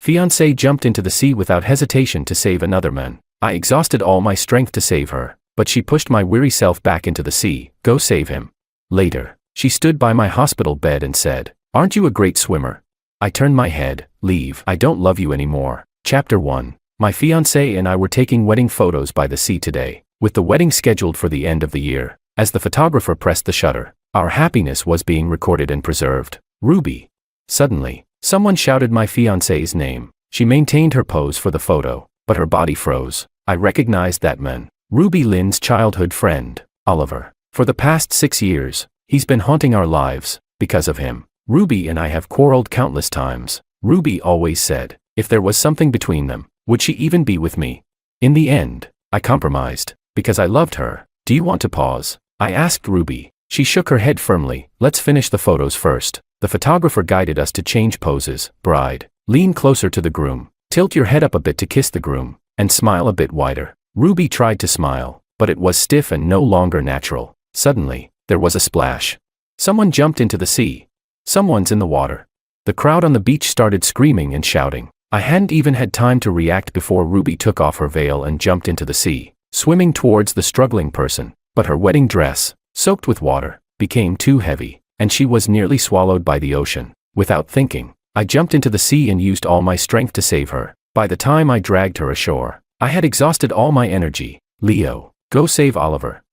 Fiancée jumped into the sea without hesitation to save another man. I exhausted all my strength to save her, but she pushed my weary self back into the sea. Go save him. Later, she stood by my hospital bed and said, "Aren't you a great swimmer?" I turned my head. Leave. I don't love you anymore. Chapter 1. My fiancé and I were taking wedding photos by the sea today, with the wedding scheduled for the end of the year. As the photographer pressed the shutter, our happiness was being recorded and preserved. Ruby. Suddenly, someone shouted my fiancé's name. She maintained her pose for the photo, but her body froze. I recognized that man. Ruby Lynn's childhood friend, Oliver. For the past 6 years, he's been haunting our lives. Because of him, Ruby and I have quarreled countless times. Ruby always said, if there was something between them, would she even be with me? In the end, I compromised, because I loved her. Do you want to pause? I asked Ruby. She shook her head firmly. Let's finish the photos first. The photographer guided us to change poses. Bride, lean closer to the groom. Tilt your head up a bit to kiss the groom, and smile a bit wider. Ruby tried to smile, but it was stiff and no longer natural. Suddenly, there was a splash. Someone jumped into the sea. Someone's in the water. The crowd on the beach started screaming and shouting. I hadn't even had time to react before Ruby took off her veil and jumped into the sea, swimming towards the struggling person. But her wedding dress, soaked with water, became too heavy, and she was nearly swallowed by the ocean. Without thinking, I jumped into the sea and used all my strength to save her. By the time I dragged her ashore, I had exhausted all my energy. Leo, go save Oliver.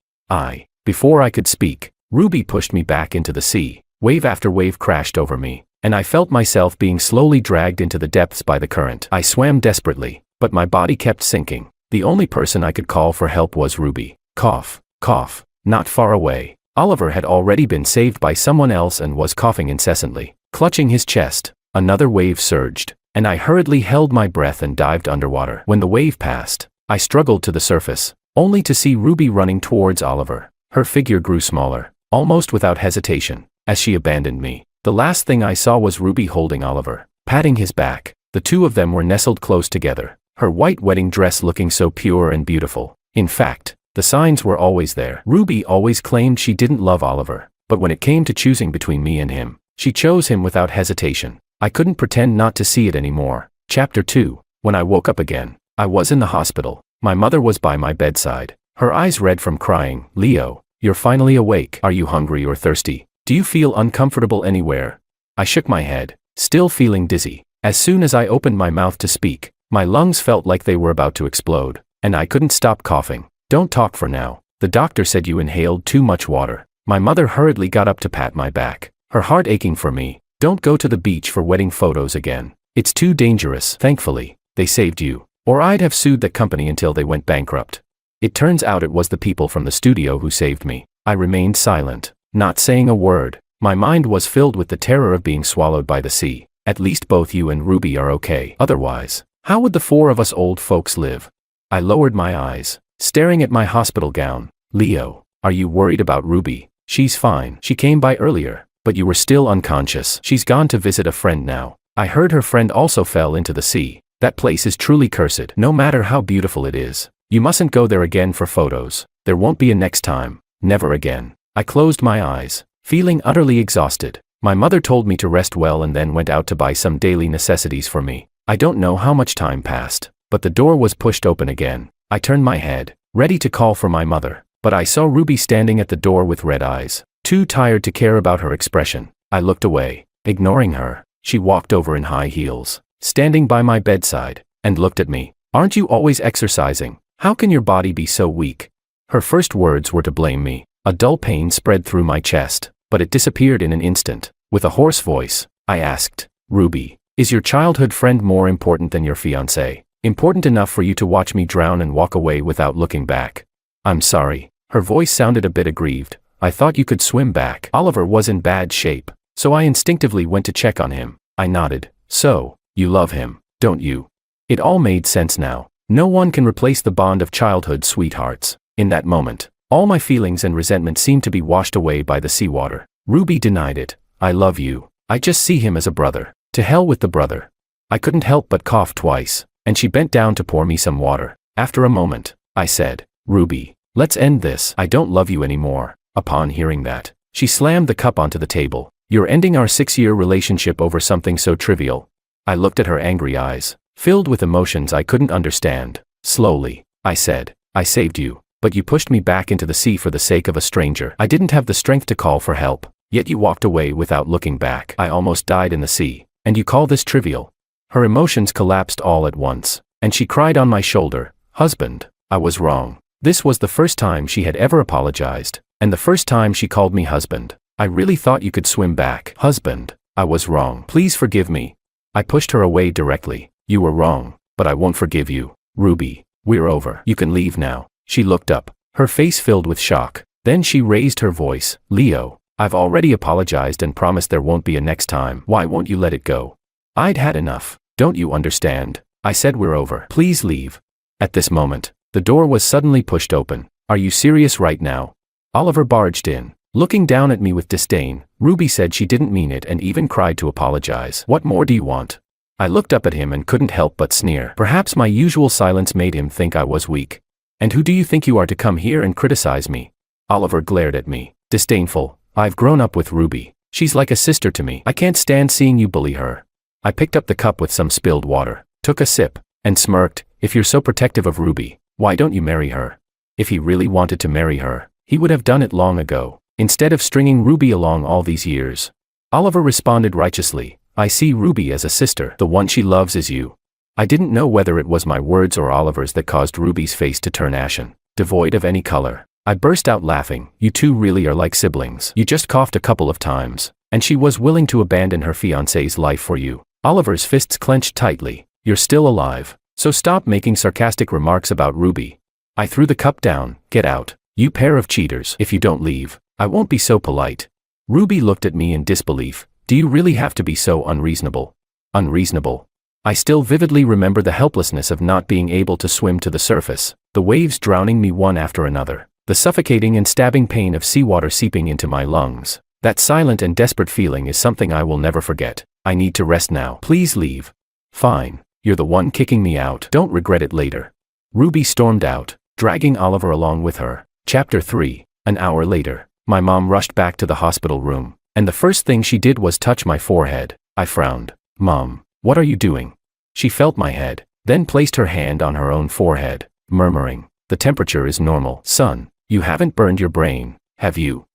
Before I could speak, Ruby pushed me back into the sea. Wave after wave crashed over me, and I felt myself being slowly dragged into the depths by the current. I swam desperately, but my body kept sinking. The only person I could call for help was Ruby. Cough, cough. Not far away, Oliver had already been saved by someone else and was coughing incessantly. Clutching his chest, another wave surged, and I hurriedly held my breath and dived underwater. When the wave passed, I struggled to the surface, only to see Ruby running towards Oliver. Her figure grew smaller, almost without hesitation, as she abandoned me. The last thing I saw was Ruby holding Oliver, patting his back. The two of them were nestled close together, her white wedding dress looking so pure and beautiful. In fact, the signs were always there. Ruby always claimed she didn't love Oliver, but when it came to choosing between me and him, she chose him without hesitation. I couldn't pretend not to see it anymore. Chapter 2. When I woke up again, I was in the hospital. My mother was by my bedside, her eyes red from crying. Leo, you're finally awake. Are you hungry or thirsty? Do you feel uncomfortable anywhere? I shook my head, still feeling dizzy. As soon as I opened my mouth to speak, my lungs felt like they were about to explode, and I couldn't stop coughing. Don't talk for now. The doctor said you inhaled too much water. My mother hurriedly got up to pat my back, her heart aching for me. Don't go to the beach for wedding photos again. It's too dangerous. Thankfully, they saved you, or I'd have sued the company until they went bankrupt. It turns out it was the people from the studio who saved me. I remained silent, not saying a word. My mind was filled with the terror of being swallowed by the sea. At least both you and Ruby are okay. Otherwise, how would the four of us old folks live? I lowered my eyes, staring at my hospital gown. Leo, are you worried about Ruby? She's fine. She came by earlier, but you were still unconscious. She's gone to visit a friend now. I heard her friend also fell into the sea. That place is truly cursed. No matter how beautiful it is, you mustn't go there again for photos. There won't be a next time. Never again. I closed my eyes, feeling utterly exhausted. My mother told me to rest well and then went out to buy some daily necessities for me. I don't know how much time passed, but the door was pushed open again. I turned my head, ready to call for my mother, but I saw Ruby standing at the door with red eyes, too tired to care about her expression. I looked away, ignoring her. She walked over in high heels, standing by my bedside, and looked at me. Aren't you always exercising? How can your body be so weak? Her first words were to blame me. A dull pain spread through my chest, but it disappeared in an instant. With a hoarse voice, I asked, Ruby, is your childhood friend more important than your fiancé? Important enough for you to watch me drown and walk away without looking back? I'm sorry. Her voice sounded a bit aggrieved. I thought you could swim back. Oliver was in bad shape, so I instinctively went to check on him. I nodded. So, you love him, don't you? It all made sense now. No one can replace the bond of childhood sweethearts. In that moment, all my feelings and resentment seemed to be washed away by the seawater. Ruby denied it. I love you. I just see him as a brother. To hell with the brother. I couldn't help but cough twice, and she bent down to pour me some water. After a moment, I said, Ruby, let's end this. I don't love you anymore. Upon hearing that, she slammed the cup onto the table. You're ending our 6-year relationship over something so trivial. I looked at her angry eyes, filled with emotions I couldn't understand. Slowly, I said, I saved you, but you pushed me back into the sea for the sake of a stranger. I didn't have the strength to call for help, yet you walked away without looking back. I almost died in the sea, and you call this trivial? Her emotions collapsed all at once, and she cried on my shoulder, "Husband, I was wrong." This was the first time she had ever apologized, and the first time she called me husband. I really thought you could swim back. Husband, I was wrong. Please forgive me. I pushed her away directly. You were wrong, but I won't forgive you. Ruby, we're over. You can leave now. She looked up, her face filled with shock. Then she raised her voice. Leo, I've already apologized and promised there won't be a next time. Why won't you let it go? I'd had enough. Don't you understand? I said we're over. Please leave. At this moment, the door was suddenly pushed open. Are you serious right now? Oliver barged in. Looking down at me with disdain, Ruby said she didn't mean it and even cried to apologize. What more do you want? I looked up at him and couldn't help but sneer. Perhaps my usual silence made him think I was weak. And who do you think you are to come here and criticize me? Oliver glared at me, disdainful. I've grown up with Ruby. She's like a sister to me. I can't stand seeing you bully her. I picked up the cup with some spilled water, took a sip, and smirked. If you're so protective of Ruby, why don't you marry her? If he really wanted to marry her, he would have done it long ago, instead of stringing Ruby along all these years. Oliver responded righteously. I see Ruby as a sister. The one she loves is you. I didn't know whether it was my words or Oliver's that caused Ruby's face to turn ashen, devoid of any color. I burst out laughing. You two really are like siblings. You just coughed a couple of times, and she was willing to abandon her fiancé's life for you. Oliver's fists clenched tightly. You're still alive, so stop making sarcastic remarks about Ruby. I threw the cup down. Get out, you pair of cheaters. If you don't leave, I won't be so polite. Ruby looked at me in disbelief. Do you really have to be so unreasonable? Unreasonable? I still vividly remember the helplessness of not being able to swim to the surface, the waves drowning me one after another, the suffocating and stabbing pain of seawater seeping into my lungs. That silent and desperate feeling is something I will never forget. I need to rest now. Please leave. Fine. You're the one kicking me out. Don't regret it later. Ruby stormed out, dragging Oliver along with her. Chapter 3. An hour later, my mom rushed back to the hospital room, and the first thing she did was touch my forehead. I frowned. Mom, what are you doing? She felt my head, then placed her hand on her own forehead, murmuring, the temperature is normal. Son, you haven't burned your brain, have you?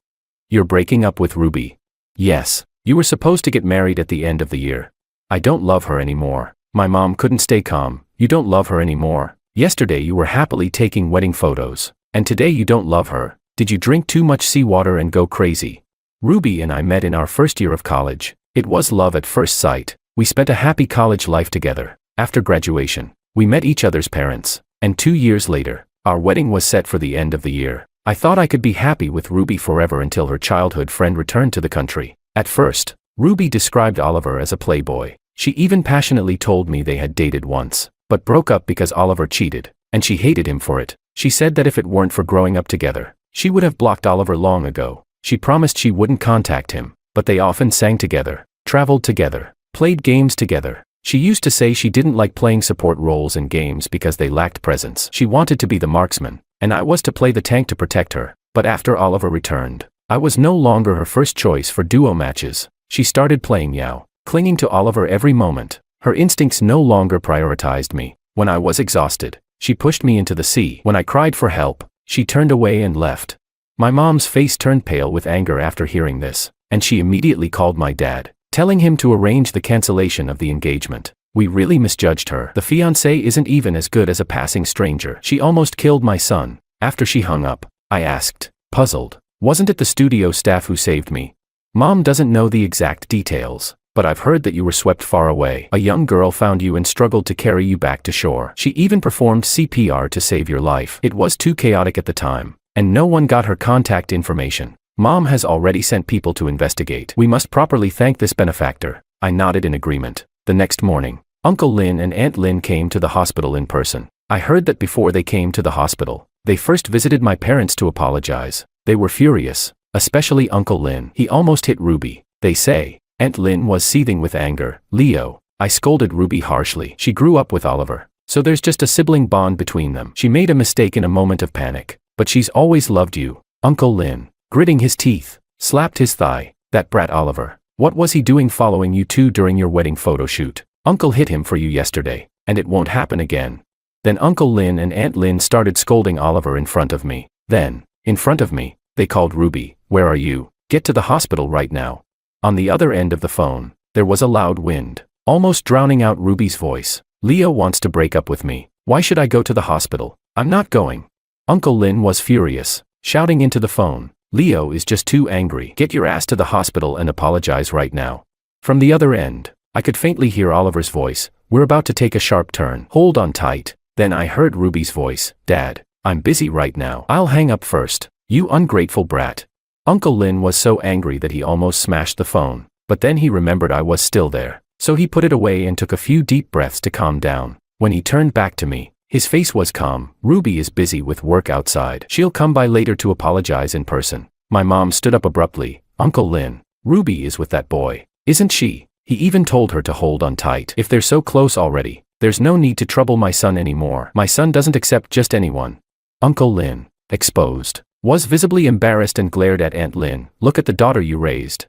You're breaking up with Ruby. Yes, you were supposed to get married at the end of the year. I don't love her anymore. My mom couldn't stay calm. You don't love her anymore. Yesterday you were happily taking wedding photos, and today you don't love her. Did you drink too much seawater and go crazy? Ruby and I met in our first year of college. It was love at first sight. We spent a happy college life together. After graduation, we met each other's parents, and 2 years later, our wedding was set for the end of the year. I thought I could be happy with Ruby forever until her childhood friend returned to the country. At first, Ruby described Oliver as a playboy. She even passionately told me they had dated once, but broke up because Oliver cheated, and she hated him for it. She said that if it weren't for growing up together, she would have blocked Oliver long ago. She promised she wouldn't contact him, but they often sang together, traveled together, played games together. She used to say she didn't like playing support roles in games because they lacked presence. She wanted to be the marksman, and I was to play the tank to protect her. But after Oliver returned, I was no longer her first choice for duo matches. She started playing Yao, clinging to Oliver every moment. Her instincts no longer prioritized me. When I was exhausted, she pushed me into the sea. When I cried for help, she turned away and left. My mom's face turned pale with anger after hearing this, and she immediately called my dad, telling him to arrange the cancellation of the engagement. We really misjudged her. The fiancé isn't even as good as a passing stranger. She almost killed my son. After she hung up, I asked, puzzled, wasn't it the studio staff who saved me? Mom doesn't know the exact details, but I've heard that you were swept far away. A young girl found you and struggled to carry you back to shore. She even performed CPR to save your life. It was too chaotic at the time, and no one got her contact information. Mom has already sent people to investigate. We must properly thank this benefactor. I nodded in agreement. The next morning, Uncle Lin and Aunt Lin came to the hospital in person. I heard that before they came to the hospital, they first visited my parents to apologize. They were furious, especially Uncle Lin. He almost hit Ruby. They say, Aunt Lin was seething with anger. Leo, I scolded Ruby harshly. She grew up with Oliver, so there's just a sibling bond between them. She made a mistake in a moment of panic, but she's always loved you. Uncle Lin, gritting his teeth, slapped his thigh. That brat Oliver. What was he doing following you two during your wedding photo shoot? Uncle hit him for you yesterday, and it won't happen again. Then Uncle Lin and Aunt Lin started scolding Oliver in front of me. Then, in front of me, they called Ruby. Where are you? Get to the hospital right now. On the other end of the phone, there was a loud wind, almost drowning out Ruby's voice. Leo wants to break up with me. Why should I go to the hospital? I'm not going. Uncle Lin was furious, shouting into the phone. Leo is just too angry. Get your ass to the hospital and apologize right now. From the other end, I could faintly hear Oliver's voice. We're about to take a sharp turn. Hold on tight. Then I heard Ruby's voice. Dad, I'm busy right now. I'll hang up first. You ungrateful brat. Uncle Lin was so angry that he almost smashed the phone, but then he remembered I was still there, so he put it away and took a few deep breaths to calm down. When he turned back to me, his face was calm. Ruby is busy with work outside. She'll come by later to apologize in person. My mom stood up abruptly. Uncle Lin, Ruby is with that boy, isn't she? He even told her to hold on tight. If they're so close already, there's no need to trouble my son anymore. My son doesn't accept just anyone. Uncle Lin, exposed, was visibly embarrassed and glared at Aunt Lin. Look at the daughter you raised.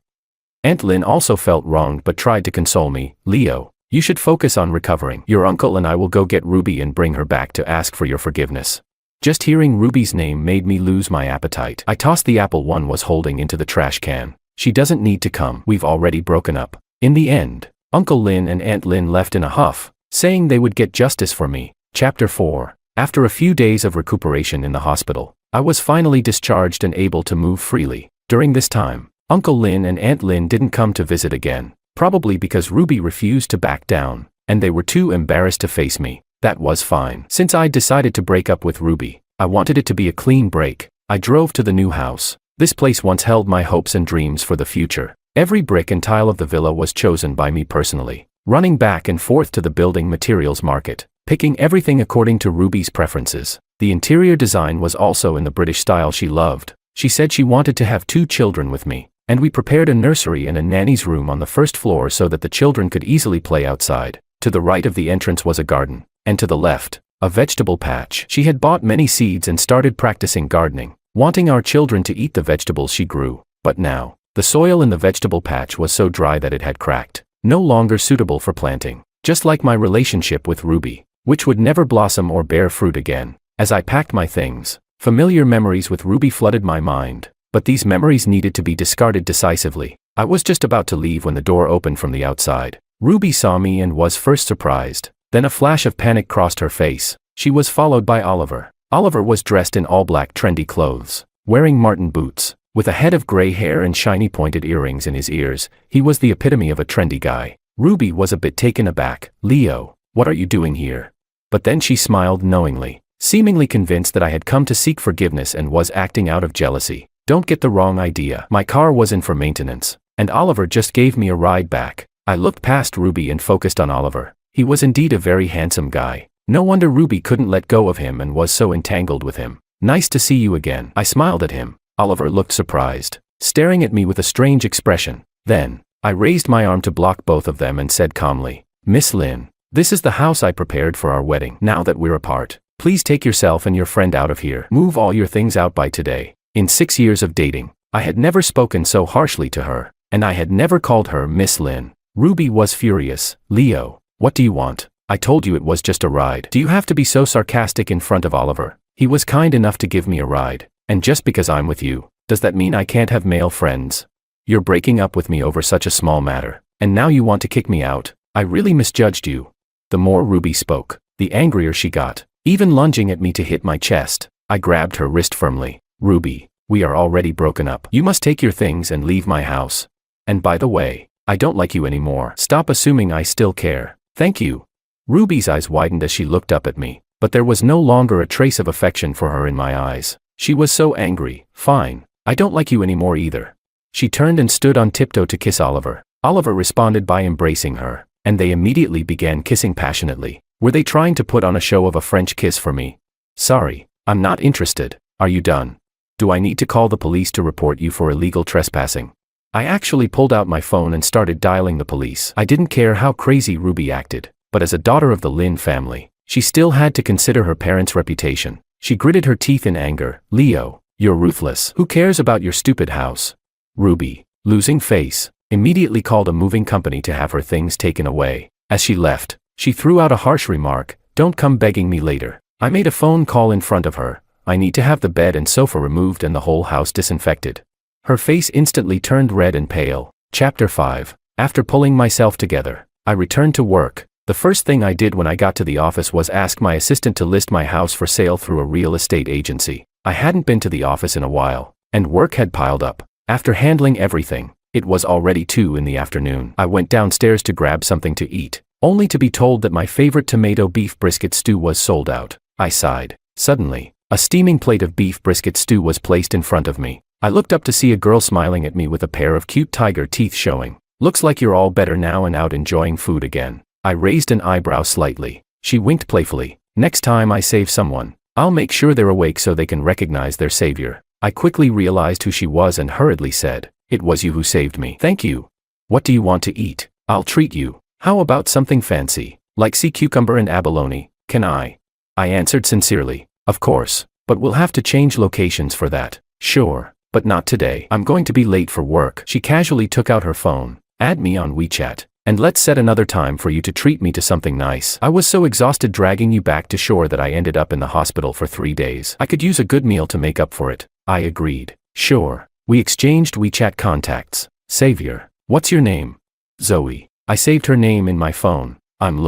Aunt Lin also felt wronged but tried to console me. Leo, you should focus on recovering. Your uncle and I will go get Ruby and bring her back to ask for your forgiveness. Just hearing Ruby's name made me lose my appetite. I tossed the apple one was holding into the trash can. She doesn't need to come. We've already broken up. In the end, Uncle Lin and Aunt Lin left in a huff, saying they would get justice for me. Chapter 4. After a few days of recuperation in the hospital, I was finally discharged and able to move freely. During this time, Uncle Lin and Aunt Lin didn't come to visit again, probably because Ruby refused to back down, and they were too embarrassed to face me. That was fine. Since I'd decided to break up with Ruby, I wanted it to be a clean break. I drove to the new house. This place once held my hopes and dreams for the future. Every brick and tile of the villa was chosen by me personally, running back and forth to the building materials market, picking everything according to Ruby's preferences. The interior design was also in the British style she loved. She said she wanted to have 2 children with me, and we prepared a nursery and a nanny's room on the first floor so that the children could easily play outside. To the right of the entrance was a garden, and to the left, a vegetable patch. She had bought many seeds and started practicing gardening, wanting our children to eat the vegetables she grew. But now, the soil in the vegetable patch was so dry that it had cracked, no longer suitable for planting. Just like my relationship with Ruby, which would never blossom or bear fruit again. As I packed my things, familiar memories with Ruby flooded my mind, but these memories needed to be discarded decisively. I was just about to leave when the door opened from the outside. Ruby saw me and was first surprised. Then a flash of panic crossed her face. She was followed by Oliver. Oliver was dressed in all black trendy clothes, wearing Martin boots, with a head of gray hair and shiny pointed earrings in his ears. He was the epitome of a trendy guy. Ruby was a bit taken aback. Leo, what are you doing here? But then she smiled knowingly, seemingly convinced that I had come to seek forgiveness and was acting out of jealousy. Don't get the wrong idea. My car was in for maintenance, and Oliver just gave me a ride back. I looked past Ruby and focused on Oliver. He was indeed a very handsome guy. No wonder Ruby couldn't let go of him and was so entangled with him. Nice to see you again. I smiled at him. Oliver looked surprised, staring at me with a strange expression. Then, I raised my arm to block both of them and said calmly, Miss Lin, this is the house I prepared for our wedding. Now that we're apart, please take yourself and your friend out of here. Move all your things out by today. In 6 years of dating, I had never spoken so harshly to her, and I had never called her Miss Lin. Ruby was furious. Leo, what do you want? I told you it was just a ride. Do you have to be so sarcastic in front of Oliver? He was kind enough to give me a ride. And just because I'm with you, does that mean I can't have male friends? You're breaking up with me over such a small matter, and now you want to kick me out? I really misjudged you. The more Ruby spoke, the angrier she got, even lunging at me to hit my chest. I grabbed her wrist firmly. Ruby, we are already broken up. You must take your things and leave my house. And by the way, I don't like you anymore. Stop assuming I still care. Thank you. Ruby's eyes widened as she looked up at me, but there was no longer a trace of affection for her in my eyes. She was so angry. Fine, I don't like you anymore either. She turned and stood on tiptoe to kiss Oliver. Oliver responded by embracing her, and they immediately began kissing passionately. Were they trying to put on a show of a French kiss for me? Sorry, I'm not interested. Are you done? Do I need to call the police to report you for illegal trespassing? I actually pulled out my phone and started dialing the police. I didn't care how crazy Ruby acted, but as a daughter of the Lin family, she still had to consider her parents' reputation. She gritted her teeth in anger. Leo, you're ruthless. Who cares about your stupid house? Ruby, losing face, immediately called a moving company to have her things taken away. As she left, she threw out a harsh remark, "Don't come begging me later." I made a phone call in front of her. "I need to have the bed and sofa removed and the whole house disinfected." Her face instantly turned red and pale. Chapter 5. After pulling myself together, I returned to work. The first thing I did when I got to the office was ask my assistant to list my house for sale through a real estate agency. I hadn't been to the office in a while, and work had piled up. After handling everything, it was already 2 in the afternoon. I went downstairs to grab something to eat, only to be told that my favorite tomato beef brisket stew was sold out. I sighed. Suddenly, a steaming plate of beef brisket stew was placed in front of me. I looked up to see a girl smiling at me with a pair of cute tiger teeth showing. "Looks like you're all better now and out enjoying food again." I raised an eyebrow slightly. She winked playfully. "Next time I save someone, I'll make sure they're awake so they can recognize their savior." I quickly realized who she was and hurriedly said, "It was you who saved me." "Thank you. What do you want to eat? I'll treat you. How about something fancy, like sea cucumber and abalone, can I?" I answered sincerely, "Of course, but we'll have to change locations for that." "Sure, but not today. I'm going to be late for work." She casually took out her phone. "Add me on WeChat. And let's set another time for you to treat me to something nice. I was so exhausted dragging you back to shore that I ended up in the hospital for 3 days. I could use a good meal to make up for it." I agreed. "Sure." We exchanged WeChat contacts. "Savior, what's your name?" "Zoe." I saved her name in my phone. "I'm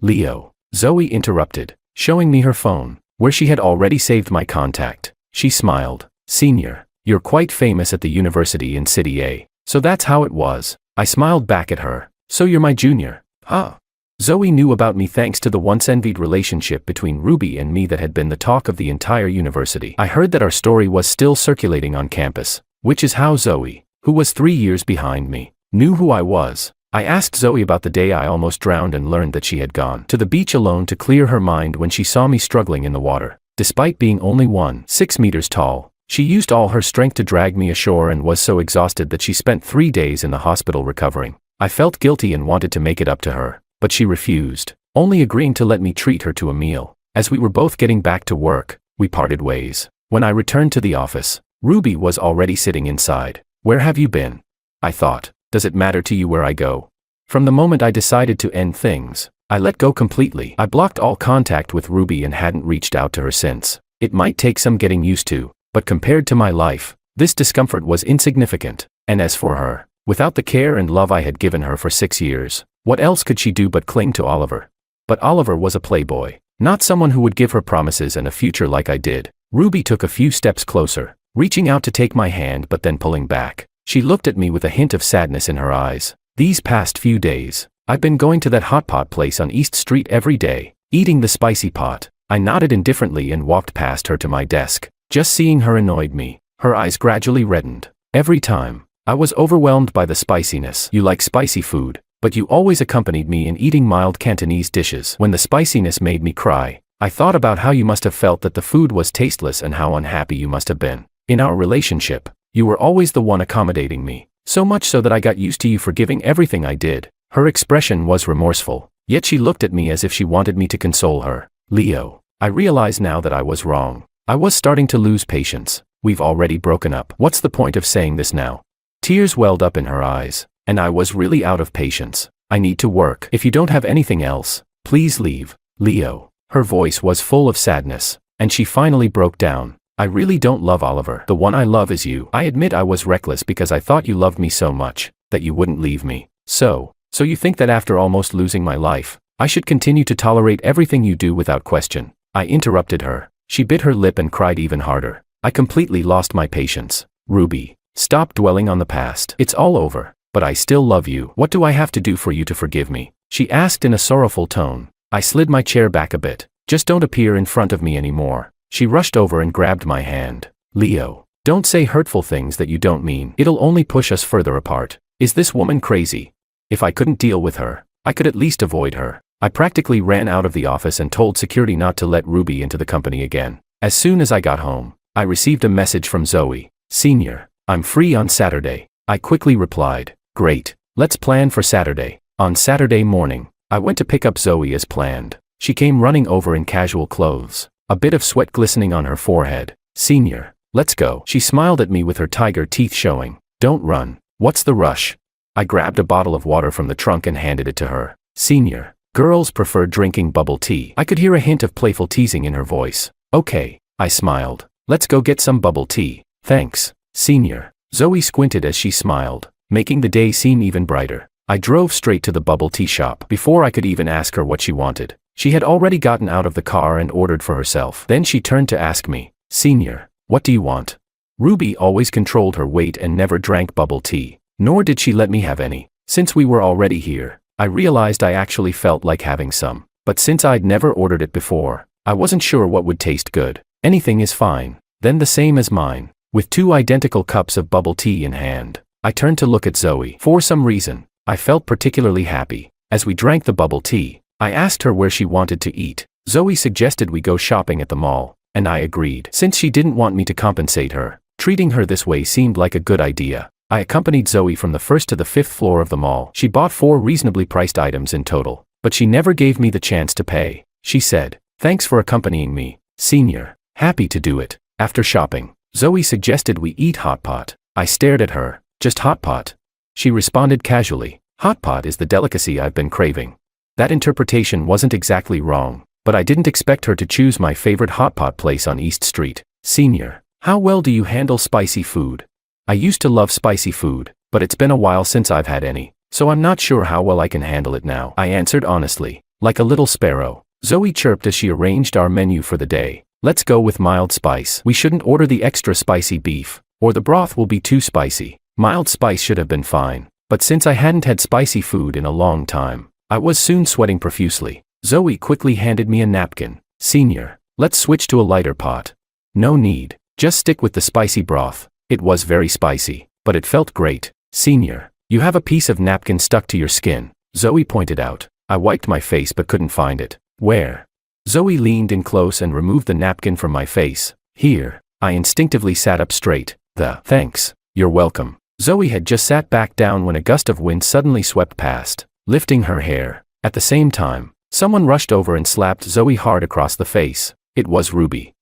Leo." Zoe interrupted, showing me her phone, where she had already saved my contact. She smiled. "Senior, you're quite famous at the university in City A. So that's how it was." I smiled back at her. "So you're my junior, huh?" Zoe knew about me thanks to the once-envied relationship between Ruby and me that had been the talk of the entire university. I heard that our story was still circulating on campus, which is how Zoe, who was 3 years behind me, knew who I was. I asked Zoe about the day I almost drowned and learned that she had gone to the beach alone to clear her mind when she saw me struggling in the water. Despite being only 6 meters tall, she used all her strength to drag me ashore and was so exhausted that she spent 3 days in the hospital recovering. I felt guilty and wanted to make it up to her, but she refused, only agreeing to let me treat her to a meal. As we were both getting back to work, we parted ways. When I returned to the office, Ruby was already sitting inside. "Where have you been?" I thought. "Does it matter to you where I go?" From the moment I decided to end things, I let go completely. I blocked all contact with Ruby and hadn't reached out to her since. It might take some getting used to, but compared to my life, this discomfort was insignificant. And as for her, without the care and love I had given her for 6 years, what else could she do but cling to Oliver? But Oliver was a playboy, not someone who would give her promises and a future like I did. Ruby took a few steps closer, reaching out to take my hand but then pulling back. She looked at me with a hint of sadness in her eyes. "These past few days, I've been going to that hot pot place on East Street every day, eating the spicy pot." I nodded indifferently and walked past her to my desk. Just seeing her annoyed me. Her eyes gradually reddened. "Every time, I was overwhelmed by the spiciness." "You like spicy food, but you always accompanied me in eating mild Cantonese dishes." When the spiciness made me cry, I thought about how you must have felt that the food was tasteless and how unhappy you must have been. In our relationship, you were always the one accommodating me, so much so that I got used to you forgiving everything I did. Her expression was remorseful, yet she looked at me as if she wanted me to console her. "Leo, I realize now that I was wrong. I was starting to lose patience. We've already broken up. What's the point of saying this now?" Tears welled up in her eyes, and I was really out of patience. "I need to work. If you don't have anything else, please leave." "Leo." Her voice was full of sadness, and she finally broke down. "I really don't love Oliver. The one I love is you. I admit I was reckless because I thought you loved me so much, that you wouldn't leave me. So you think that after almost losing my life, I should continue to tolerate everything you do without question?" I interrupted her. She bit her lip and cried even harder. I completely lost my patience. "Ruby, stop dwelling on the past. It's all over, but I still love you. What do I have to do for you to forgive me?" she asked in a sorrowful tone. I slid my chair back a bit. "Just don't appear in front of me anymore." She rushed over and grabbed my hand. "Leo, don't say hurtful things that you don't mean. It'll only push us further apart. Is this woman crazy?" If I couldn't deal with her, I could at least avoid her. I practically ran out of the office and told security not to let Ruby into the company again. As soon as I got home, I received a message from Zoe. "Senior, I'm free on Saturday." I quickly replied, "Great, let's plan for Saturday." On Saturday morning, I went to pick up Zoe as planned. She came running over in casual clothes, a bit of sweat glistening on her forehead. "Senior, let's go." She smiled at me with her tiger teeth showing. "Don't run. What's the rush?" I grabbed a bottle of water from the trunk and handed it to her. "Senior, Girls prefer drinking bubble tea. I could hear a hint of playful teasing in her voice. Okay, I smiled. Let's go get some bubble tea. Thanks, senior. Zoe squinted as she smiled, making the day seem even brighter. I drove straight to the bubble tea shop. Before I could even ask her what she wanted, she had already gotten out of the car and ordered for herself. Then she turned to ask me, "Senior, what do you want?" Ruby always controlled her weight and never drank bubble tea, nor did she let me have any. Since we were already here, I realized I actually felt like having some. But since I'd never ordered it before, I wasn't sure what would taste good. Anything is fine. Then the same as mine. With two identical cups of bubble tea in hand, I turned to look at Zoe. For some reason, I felt particularly happy. As we drank the bubble tea, I asked her where she wanted to eat. Zoe suggested we go shopping at the mall, and I agreed. Since she didn't want me to compensate her, treating her this way seemed like a good idea. I accompanied Zoe from the first to the fifth floor of the mall. She bought 4 reasonably priced items in total, but she never gave me the chance to pay. She said, "Thanks for accompanying me, senior." Happy to do it. After shopping, Zoe suggested we eat hot pot. I stared at her. "Just hot pot?" She responded casually, "Hot pot is the delicacy I've been craving." That interpretation wasn't exactly wrong, but I didn't expect her to choose my favorite hot pot place on East Street. "Senior, how well do you handle spicy food?" I used to love spicy food, but it's been a while since I've had any, so I'm not sure how well I can handle it now, I answered honestly. Like a little sparrow, Zoe chirped as she arranged our menu for the day. "Let's go with mild spice. We shouldn't order the extra spicy beef, or the broth will be too spicy." Mild spice should have been fine, but since I hadn't had spicy food in a long time, I was soon sweating profusely. Zoe quickly handed me a napkin. "Senior, let's switch to a lighter pot." "No need, just stick with the spicy broth." It was very spicy, but it felt great. "Senior, you have a piece of napkin stuck to your skin," Zoe pointed out. I wiped my face but couldn't find it. "Where?" Zoe leaned in close and removed the napkin from my face. "Here." I instinctively sat up straight. "Thanks, you're welcome." Zoe had just sat back down when a gust of wind suddenly swept past, lifting her hair. At the same time, someone rushed over and slapped Zoe hard across the face. It was Ruby.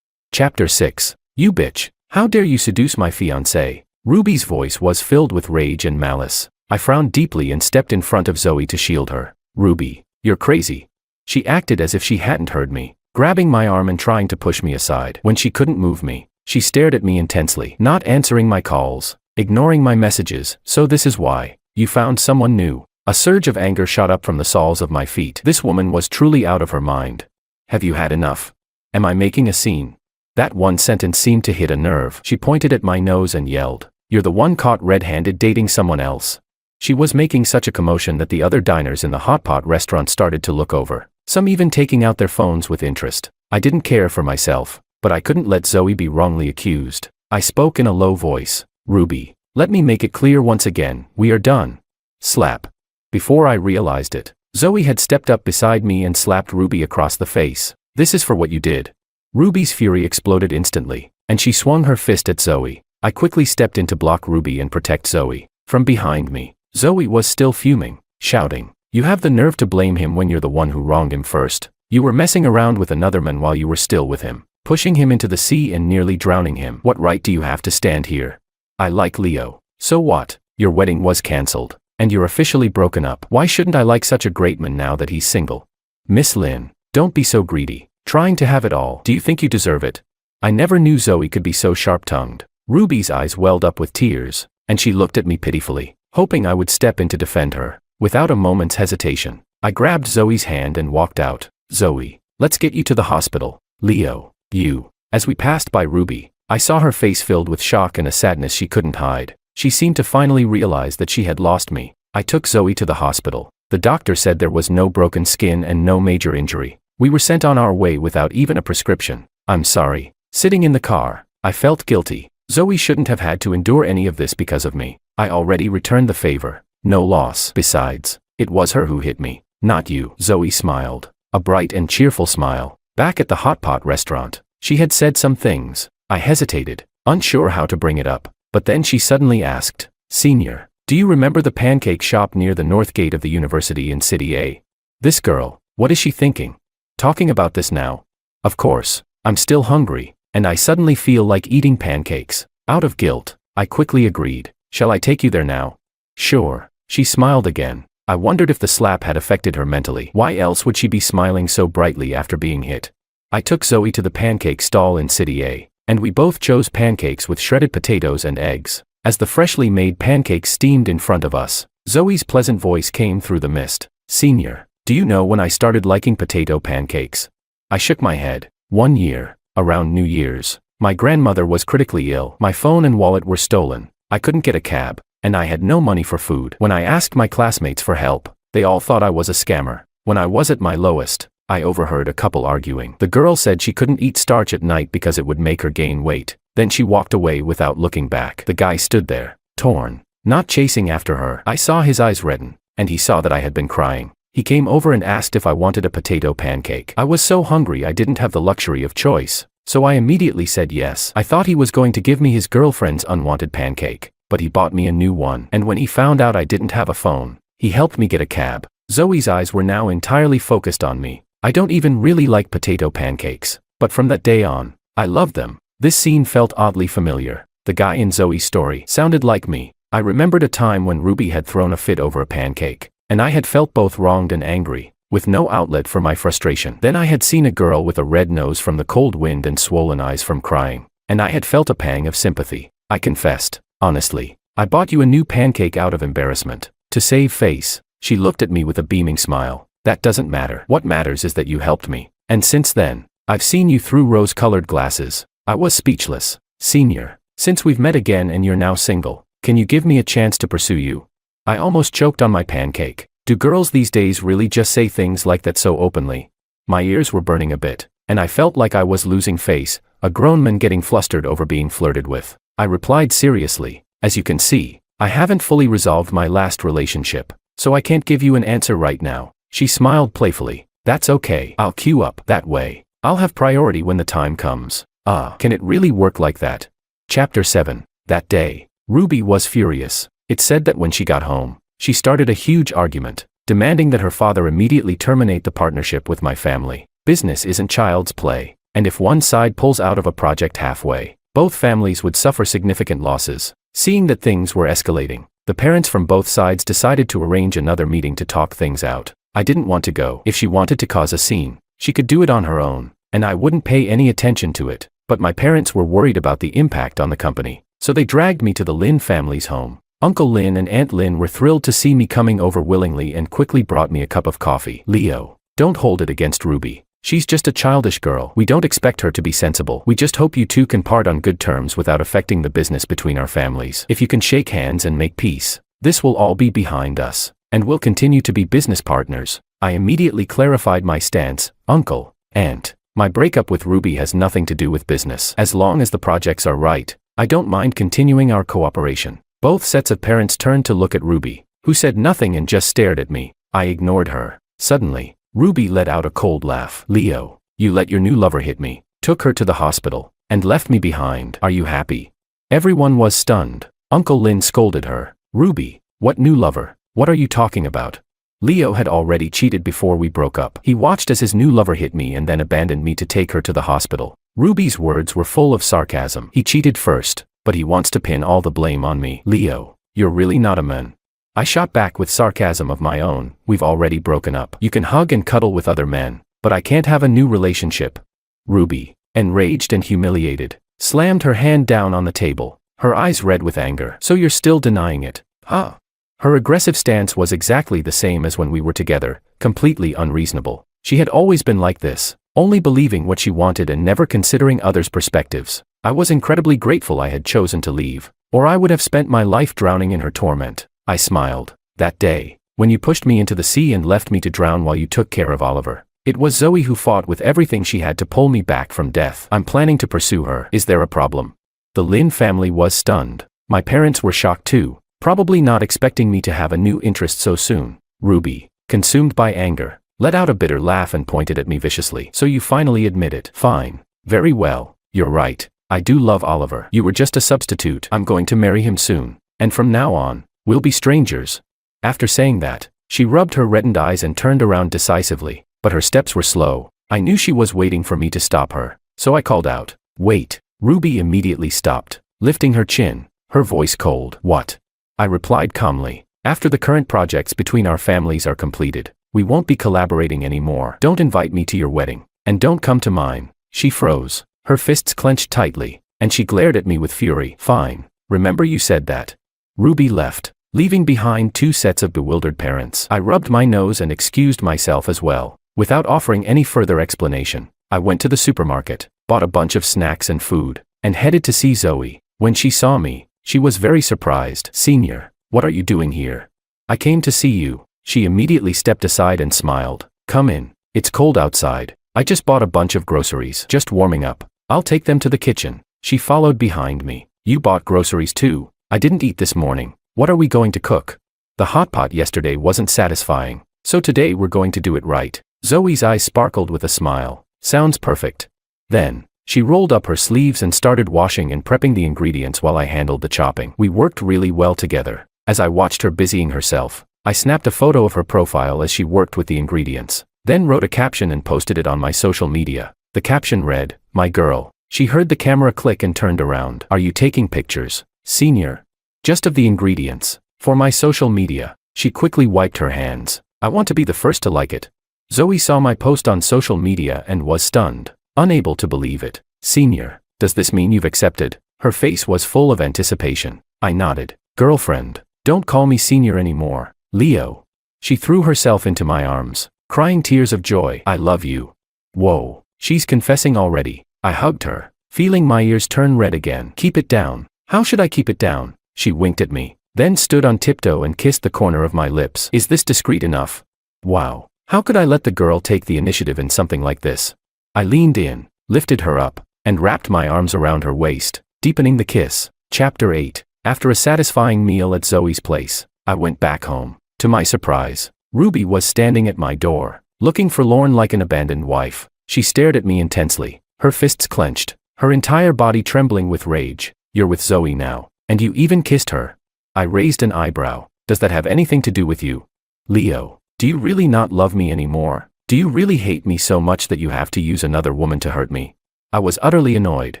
Chapter 6. "You bitch. How dare you seduce my fiancée?" Ruby's voice was filled with rage and malice. I frowned deeply and stepped in front of Zoe to shield her. "Ruby, you're crazy." She acted as if she hadn't heard me, grabbing my arm and trying to push me aside. When she couldn't move me, she stared at me intensely, not answering my calls, ignoring my messages. "So this is why you found someone new." A surge of anger shot up from the soles of my feet. This woman was truly out of her mind. "Have you had enough? Am I making a scene?" That one sentence seemed to hit a nerve. She pointed at my nose and yelled, "You're the one caught red-handed dating someone else." She was making such a commotion that the other diners in the hot pot restaurant started to look over, some even taking out their phones with interest. I didn't care for myself, but I couldn't let Zoe be wrongly accused. I spoke in a low voice. "Ruby, let me make it clear once again, we are done." Slap. Before I realized it, Zoe had stepped up beside me and slapped Ruby across the face. "This is for what you did." Ruby's fury exploded instantly, and she swung her fist at Zoe. I quickly stepped in to block Ruby and protect Zoe. From behind me, Zoe was still fuming, shouting, "You have the nerve to blame him when you're the one who wronged him first. You were messing around with another man while you were still with him, pushing him into the sea and nearly drowning him. What right do you have to stand here? I like Leo. So what? Your wedding was cancelled, and you're officially broken up. Why shouldn't I like such a great man now that he's single? Miss Lynn, don't be so greedy. Trying to have it all. Do you think you deserve it?" I never knew Zoe could be so sharp-tongued. Ruby's eyes welled up with tears, and she looked at me pitifully, hoping I would step in to defend her. Without a moment's hesitation, I grabbed Zoe's hand and walked out. "Zoe, let's get you to the hospital." "Leo, you." As we passed by Ruby, I saw her face filled with shock and a sadness she couldn't hide. She seemed to finally realize that she had lost me. I took Zoe to the hospital. The doctor said there was no broken skin and no major injury. We were sent on our way without even a prescription. I'm sorry. Sitting in the car, I felt guilty. Zoe shouldn't have had to endure any of this because of me. I already returned the favor. No loss. Besides, it was her who hit me, not you. Zoe smiled, a bright and cheerful smile. Back at the hot pot restaurant, she had said some things. I hesitated, unsure how to bring it up, but then she suddenly asked, "Senior, do you remember the pancake shop near the north gate of the university in City A? This girl, what is she thinking? Talking about this now? Of course, I'm still hungry, and I suddenly feel like eating pancakes. Out of guilt, I quickly agreed. Shall I take you there now?" "Sure." She smiled again. I wondered if the slap had affected her mentally. Why else would she be smiling so brightly after being hit? I took Zoe to the pancake stall in City A, and we both chose pancakes with shredded potatoes and eggs. As the freshly made pancakes steamed in front of us, Zoe's pleasant voice came through the mist. "Senior, do you know when I started liking potato pancakes?" I shook my head. 1 year, around New Year's. My grandmother was critically ill. My phone and wallet were stolen. I couldn't get a cab, and I had no money for food. When I asked my classmates for help, they all thought I was a scammer. When I was at my lowest, I overheard a couple arguing. The girl said she couldn't eat starch at night because it would make her gain weight. Then she walked away without looking back. The guy stood there, torn, not chasing after her. I saw his eyes redden, and he saw that I had been crying. He came over and asked if I wanted a potato pancake. I was so hungry I didn't have the luxury of choice, so I immediately said yes. I thought he was going to give me his girlfriend's unwanted pancake, but he bought me a new one. And when he found out I didn't have a phone, he helped me get a cab. Zoe's eyes were now entirely focused on me. I don't even really like potato pancakes, but from that day on, I loved them. This scene felt oddly familiar. The guy in Zoe's story sounded like me. I remembered a time when Ruby had thrown a fit over a pancake, and I had felt both wronged and angry, with no outlet for my frustration. Then I had seen a girl with a red nose from the cold wind and swollen eyes from crying, and I had felt a pang of sympathy. I confessed, honestly, I bought you a new pancake out of embarrassment. To save face, she looked at me with a beaming smile. That doesn't matter. What matters is that you helped me. And since then, I've seen you through rose-colored glasses. I was speechless. Senior, since we've met again and you're now single, can you give me a chance to pursue you? I almost choked on my pancake. Do girls these days really just say things like that so openly? My ears were burning a bit, and I felt like I was losing face, a grown man getting flustered over being flirted with. I replied seriously, as you can see, I haven't fully resolved my last relationship, so I can't give you an answer right now. She smiled playfully. That's okay. I'll queue up that way. I'll have priority when the time comes. Can it really work like that? Chapter 7. That day, Ruby was furious. It said that when she got home, she started a huge argument, demanding that her father immediately terminate the partnership with my family. Business isn't child's play, and if one side pulls out of a project halfway, both families would suffer significant losses. Seeing that things were escalating, the parents from both sides decided to arrange another meeting to talk things out. I didn't want to go. If she wanted to cause a scene, she could do it on her own, and I wouldn't pay any attention to it. But my parents were worried about the impact on the company, so they dragged me to the Lin family's home. Uncle Lin and Aunt Lin were thrilled to see me coming over willingly and quickly brought me a cup of coffee. Leo, don't hold it against Ruby. She's just a childish girl. We don't expect her to be sensible. We just hope you two can part on good terms without affecting the business between our families. If you can shake hands and make peace, this will all be behind us, and we'll continue to be business partners. I immediately clarified my stance. Uncle, Aunt, my breakup with Ruby has nothing to do with business. As long as the projects are right, I don't mind continuing our cooperation. Both sets of parents turned to look at Ruby, who said nothing and just stared at me. I ignored her. Suddenly, Ruby let out a cold laugh. Leo, you let your new lover hit me, took her to the hospital, and left me behind. Are you happy? Everyone was stunned. Uncle Lin scolded her. Ruby, what new lover? What are you talking about? Leo had already cheated before we broke up. He watched as his new lover hit me and then abandoned me to take her to the hospital. Ruby's words were full of sarcasm. He cheated first, but he wants to pin all the blame on me. Leo, you're really not a man. I shot back with sarcasm of my own. We've already broken up. You can hug and cuddle with other men, but I can't have a new relationship. Ruby, enraged and humiliated, slammed her hand down on the table, her eyes red with anger. So you're still denying it, huh? Her aggressive stance was exactly the same as when we were together, completely unreasonable. She had always been like this, only believing what she wanted and never considering others' perspectives. I was incredibly grateful I had chosen to leave, or I would have spent my life drowning in her torment. I smiled. That day, when you pushed me into the sea and left me to drown while you took care of Oliver, it was Zoe who fought with everything she had to pull me back from death. I'm planning to pursue her. Is there a problem? The Lin family was stunned. My parents were shocked too, probably not expecting me to have a new interest so soon. Ruby, consumed by anger, let out a bitter laugh and pointed at me viciously. So you finally admit it. Fine. Very well. You're right. I do love Oliver. You were just a substitute. I'm going to marry him soon. And from now on, we'll be strangers. After saying that, she rubbed her reddened eyes and turned around decisively, but her steps were slow. I knew she was waiting for me to stop her, so I called out, "Wait." Ruby immediately stopped, lifting her chin, her voice cold. What? I replied calmly. After the current projects between our families are completed, we won't be collaborating anymore. Don't invite me to your wedding. And don't come to mine." She froze, her fists clenched tightly, and she glared at me with fury. "Fine. Remember you said that." Ruby left, leaving behind 2 sets of bewildered parents. I rubbed my nose and excused myself as well. Without offering any further explanation, I went to the supermarket, bought a bunch of snacks and food, and headed to see Zoe. When she saw me, she was very surprised. "Senior, what are you doing here?" "I came to see you." She immediately stepped aside and smiled. "Come in. It's cold outside. I just bought a bunch of groceries. Just warming up. I'll take them to the kitchen." She followed behind me. "You bought groceries too?" "I didn't eat this morning. What are we going to cook?" "The hot pot yesterday wasn't satisfying, so today we're going to do it right." Zoe's eyes sparkled with a smile. "Sounds perfect." Then, she rolled up her sleeves and started washing and prepping the ingredients while I handled the chopping. We worked really well together. As I watched her busying herself, I snapped a photo of her profile as she worked with the ingredients, then wrote a caption and posted it on my social media. The caption read, "My girl." She heard the camera click and turned around. "Are you taking pictures, senior?" "Just of the ingredients. For my social media." She quickly wiped her hands. "I want to be the first to like it." Zoe saw my post on social media and was stunned, unable to believe it. "Senior, does this mean you've accepted?" Her face was full of anticipation. I nodded. "Girlfriend, don't call me senior anymore. Leo." She threw herself into my arms, crying tears of joy. "I love you." Whoa, she's confessing already. I hugged her, feeling my ears turn red again. "Keep it down." "How should I keep it down?" She winked at me, then stood on tiptoe and kissed the corner of my lips. "Is this discreet enough?" Wow. How could I let the girl take the initiative in something like this? I leaned in, lifted her up, and wrapped my arms around her waist, deepening the kiss. Chapter 8. After a satisfying meal at Zoe's place, I went back home. To my surprise, Ruby was standing at my door, looking forlorn like an abandoned wife. She stared at me intensely, her fists clenched, her entire body trembling with rage. "You're with Zoe now, and you even kissed her." I raised an eyebrow. "Does that have anything to do with you? Leo, do you really not love me anymore? Do you really hate me so much that you have to use another woman to hurt me?" I was utterly annoyed.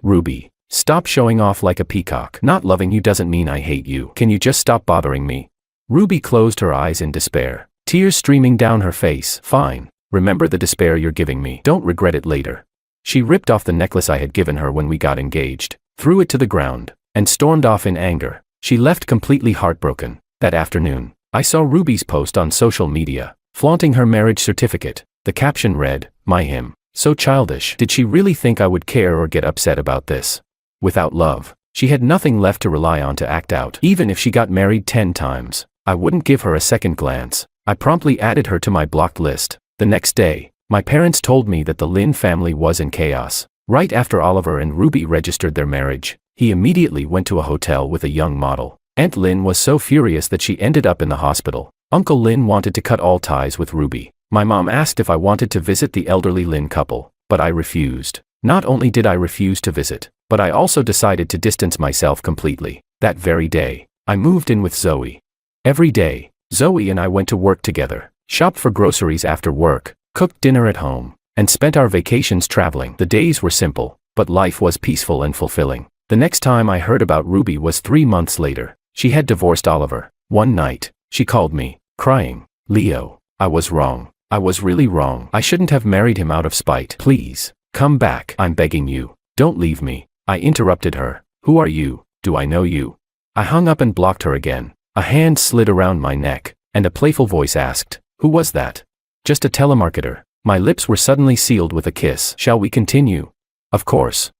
"Ruby, stop showing off like a peacock. Not loving you doesn't mean I hate you. Can you just stop bothering me?" Ruby closed her eyes in despair, tears streaming down her face. "Fine. Remember the despair you're giving me. Don't regret it later." She ripped off the necklace I had given her when we got engaged, threw it to the ground, and stormed off in anger. She left completely heartbroken. That afternoon, I saw Ruby's post on social media, flaunting her marriage certificate. The caption read, "My him." So childish. Did she really think I would care or get upset about this? Without love, she had nothing left to rely on to act out. Even if she got married 10 times, I wouldn't give her a second glance. I promptly added her to my blocked list. The next day, my parents told me that the Lin family was in chaos. Right after Oliver and Ruby registered their marriage, he immediately went to a hotel with a young model. Aunt Lin was so furious that she ended up in the hospital. Uncle Lin wanted to cut all ties with Ruby. My mom asked if I wanted to visit the elderly Lin couple, but I refused. Not only did I refuse to visit, but I also decided to distance myself completely. That very day, I moved in with Zoe. Every day, Zoe and I went to work together, shopped for groceries after work, cooked dinner at home, and spent our vacations traveling. The days were simple, but life was peaceful and fulfilling. The next time I heard about Ruby was 3 months later. She had divorced Oliver. One night, she called me, crying, "Leo, I was wrong. I was really wrong. I shouldn't have married him out of spite. Please, come back. I'm begging you. Don't leave me." I interrupted her. "Who are you? Do I know you?" I hung up and blocked her again. A hand slid around my neck, and a playful voice asked, "Who was that?" "Just a telemarketer." My lips were suddenly sealed with a kiss. "Shall we continue?" "Of course."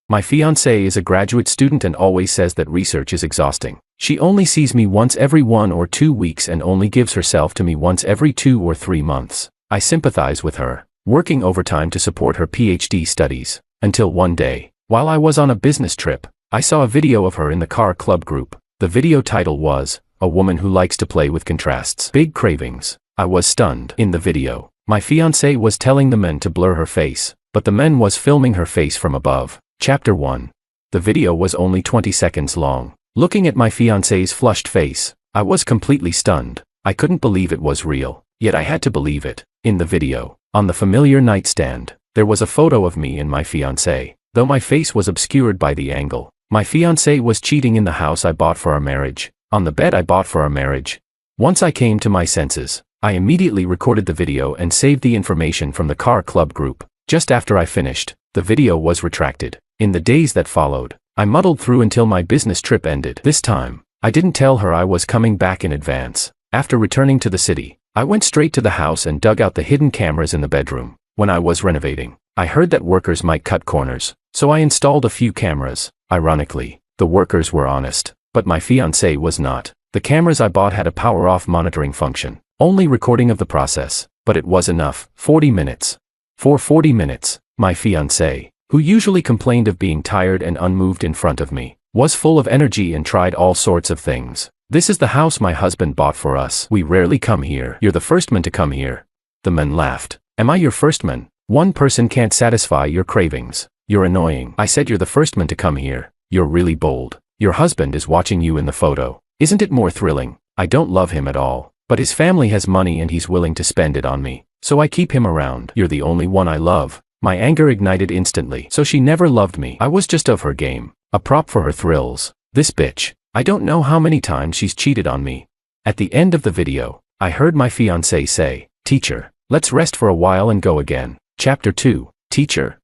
My fiancée is a graduate student and always says that research is exhausting. She only sees me once every 1 or 2 weeks and only gives herself to me once every 2 or 3 months. I sympathize with her, working overtime to support her PhD studies, until one day, while I was on a business trip, I saw a video of her in the car club group. The video title was, "A Woman Who Likes to Play with Contrasts. Big Cravings." I was stunned. In the video, my fiancée was telling the men to blur her face, but the men was filming her face from above. Chapter 1. The video was only 20 seconds long. Looking at my fiancée's flushed face, I was completely stunned. I couldn't believe it was real, yet I had to believe it. In the video, on the familiar nightstand, there was a photo of me and my fiancée. Though my face was obscured by the angle, my fiancée was cheating in the house I bought for our marriage, on the bed I bought for our marriage. Once I came to my senses, I immediately recorded the video and saved the information from the car club group. Just after I finished, the video was retracted. In the days that followed, I muddled through until my business trip ended. This time, I didn't tell her I was coming back in advance. After returning to the city, I went straight to the house and dug out the hidden cameras in the bedroom. When I was renovating, I heard that workers might cut corners, so I installed a few cameras. Ironically, the workers were honest, but my fiancé was not. The cameras I bought had a power-off monitoring function, only recording of the process, but it was enough. 40 minutes. For 40 minutes, my fiancé, who usually complained of being tired and unmoved in front of me, was full of energy and tried all sorts of things. This is the house my husband bought for us. We rarely come here. You're the first man to come here. The men laughed. Am I your first man? One person can't satisfy your cravings. You're annoying. I said you're the first man to come here. You're really bold. Your husband is watching you in the photo. Isn't it more thrilling? I don't love him at all, but his family has money and he's willing to spend it on me, so I keep him around. You're the only one I love. My anger ignited instantly. So she never loved me. I was just of her game, a prop for her thrills. This bitch. I don't know how many times she's cheated on me. At the end of the video, I heard my fiancé say, "Teacher, let's rest for a while and go again." Chapter 2. Teacher.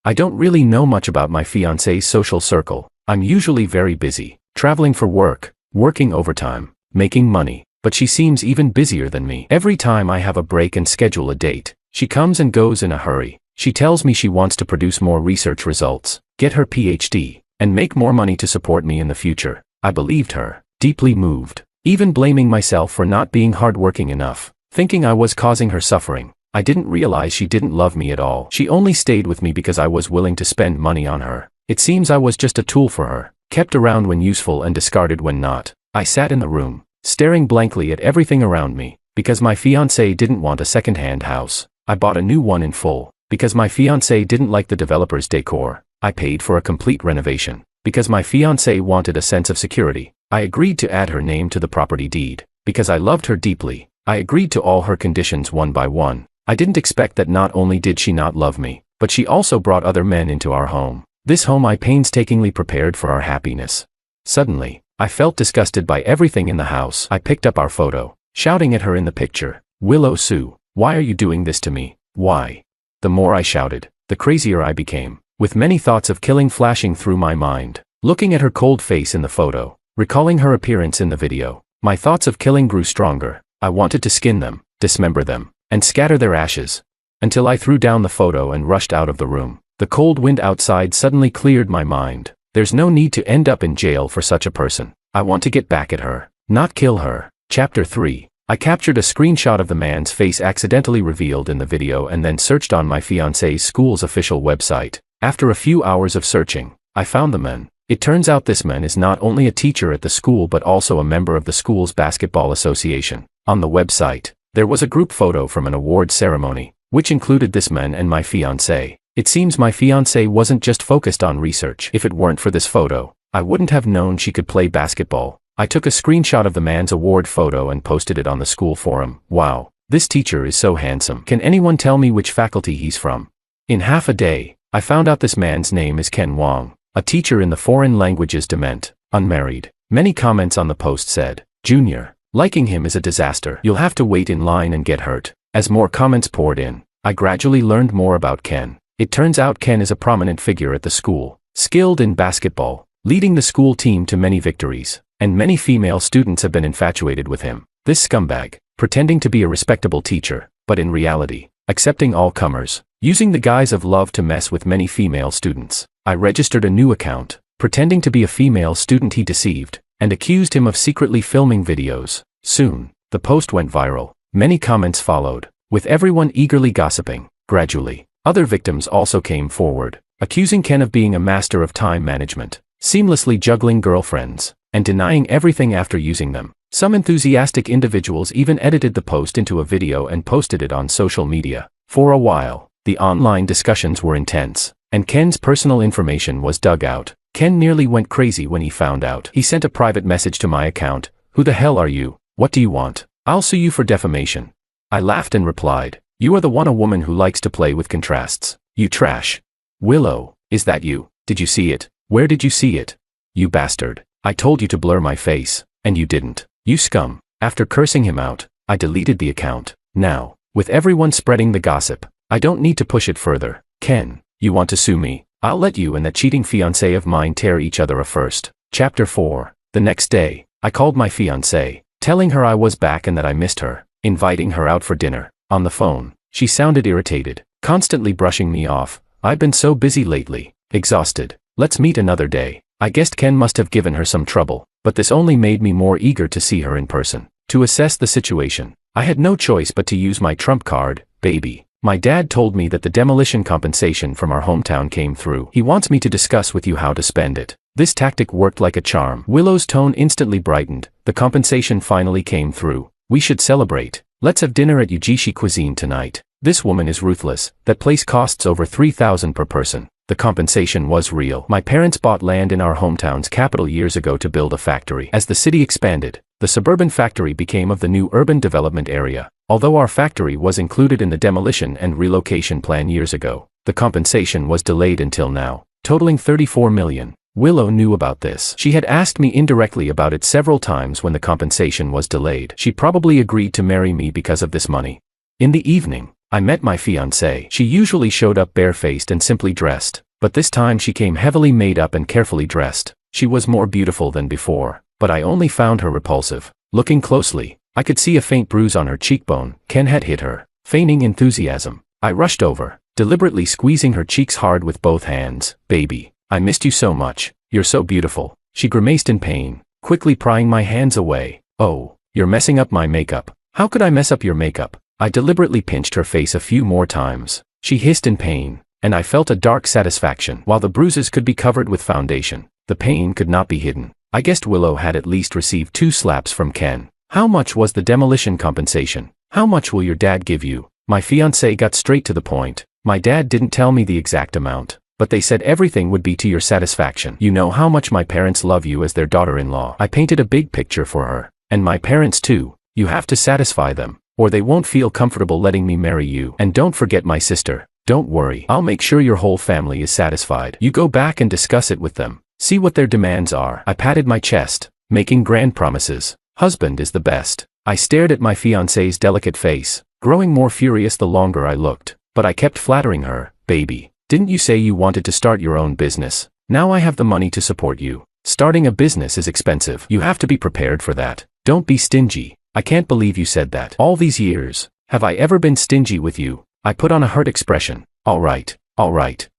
I don't really know much about my fiancé's social circle. I'm usually very busy, traveling for work, working overtime, making money, but she seems even busier than me. Every time I have a break and schedule a date, she comes and goes in a hurry. She tells me she wants to produce more research results, get her PhD, and make more money to support me in the future. I believed her, deeply moved, even blaming myself for not being hardworking enough, thinking I was causing her suffering. I didn't realize she didn't love me at all. She only stayed with me because I was willing to spend money on her. It seems I was just a tool for her, kept around when useful and discarded when not. I sat in the room, staring blankly at everything around me, because my fiancé didn't want a second-hand house. I bought a new one in full, because my fiancé didn't like the developer's decor. I paid for a complete renovation, because my fiancé wanted a sense of security. I agreed to add her name to the property deed, because I loved her deeply. I agreed to all her conditions one by one. I didn't expect that not only did she not love me, but she also brought other men into our home. This home I painstakingly prepared for our happiness. Suddenly, I felt disgusted by everything in the house. I picked up our photo, shouting at her in the picture, "Willow Sue, why are you doing this to me? Why?" The more I shouted, the crazier I became, with many thoughts of killing flashing through my mind. Looking at her cold face in the photo, recalling her appearance in the video, my thoughts of killing grew stronger. I wanted to skin them, dismember them, and scatter their ashes, until I threw down the photo and rushed out of the room. The cold wind outside suddenly cleared my mind. There's no need to end up in jail for such a person. I want to get back at her, not kill her. Chapter 3. I captured a screenshot of the man's face accidentally revealed in the video and then searched on my fiancé's school's official website. After a few hours of searching, I found the man. It turns out this man is not only a teacher at the school but also a member of the school's basketball association. On the website, there was a group photo from an award ceremony, which included this man and my fiancé. It seems my fiancé wasn't just focused on research. If it weren't for this photo, I wouldn't have known she could play basketball. I took a screenshot of the man's award photo and posted it on the school forum. Wow, this teacher is so handsome. Can anyone tell me which faculty he's from? In half a day, I found out this man's name is Ken Wong, a teacher in the foreign languages department, unmarried. Many comments on the post said, "Junior, liking him is a disaster. You'll have to wait in line and get hurt." As more comments poured in, I gradually learned more about Ken. It turns out Ken is a prominent figure at the school, skilled in basketball, leading the school team to many victories, and many female students have been infatuated with him. This scumbag, pretending to be a respectable teacher, but in reality, accepting all comers, using the guise of love to mess with many female students. I registered a new account, pretending to be a female student he deceived, and accused him of secretly filming videos. Soon, the post went viral. Many comments followed, with everyone eagerly gossiping. Gradually, other victims also came forward, accusing Ken of being a master of time management, seamlessly juggling girlfriends, and denying everything after using them. Some enthusiastic individuals even edited the post into a video and posted it on social media. For a while, the online discussions were intense, and Ken's personal information was dug out. Ken nearly went crazy when he found out. He sent a private message to my account, "Who the hell are you? What do you want? I'll sue you for defamation." I laughed and replied, "You are the one a woman who likes to play with contrasts. You trash." "Willow, is that you? Did you see it? Where did you see it? You bastard. I told you to blur my face, and you didn't. You scum." After cursing him out, I deleted the account. Now, with everyone spreading the gossip, I don't need to push it further. Ken, you want to sue me? I'll let you and that cheating fiancé of mine tear each other up first. Chapter 4. The next day, I called my fiancée, telling her I was back and that I missed her, inviting her out for dinner. On the phone, she sounded irritated, constantly brushing me off. I've been so busy lately, exhausted. Let's meet another day. I guessed Ken must have given her some trouble, but this only made me more eager to see her in person. To assess the situation, I had no choice but to use my trump card, baby. My dad told me that the demolition compensation from our hometown came through. He wants me to discuss with you how to spend it. This tactic worked like a charm. Willow's tone instantly brightened. The compensation finally came through. We should celebrate. Let's have dinner at Ujishi Cuisine tonight. This woman is ruthless. That place costs over $3,000 per person. The compensation was real. My parents bought land in our hometown's capital years ago to build a factory. As the city expanded, the suburban factory became of the new urban development area. Although our factory was included in the demolition and relocation plan years ago, the compensation was delayed until now, totaling $34 million. Willow knew about this. She had asked me indirectly about it several times when the compensation was delayed. She probably agreed to marry me because of this money. In the evening, I met my fiancée. She usually showed up barefaced and simply dressed, but this time she came heavily made up and carefully dressed. She was more beautiful than before, but I only found her repulsive. Looking closely, I could see a faint bruise on her cheekbone. Ken had hit her. Feigning enthusiasm, I rushed over, deliberately squeezing her cheeks hard with both hands. Baby, I missed you so much. You're so beautiful. She grimaced in pain, quickly prying my hands away. Oh, you're messing up my makeup. How could I mess up your makeup? I deliberately pinched her face a few more times. She hissed in pain, and I felt a dark satisfaction. While the bruises could be covered with foundation, the pain could not be hidden. I guessed Willow had at least received 2 slaps from Ken. How much was the demolition compensation? How much will your dad give you? My fiancé got straight to the point. My dad didn't tell me the exact amount, but they said everything would be to your satisfaction. You know how much my parents love you as their daughter-in-law. I painted a big picture for her. And my parents too. You have to satisfy them, or they won't feel comfortable letting me marry you. And don't forget my sister. Don't worry. I'll make sure your whole family is satisfied. You go back and discuss it with them. See what their demands are. I patted my chest, making grand promises. Husband is the best. I stared at my fiancé's delicate face, growing more furious the longer I looked. But I kept flattering her. Baby, didn't you say you wanted to start your own business? Now I have the money to support you. Starting a business is expensive. You have to be prepared for that. Don't be stingy. I can't believe you said that. All these years, have I ever been stingy with you? I put on a hurt expression. All right,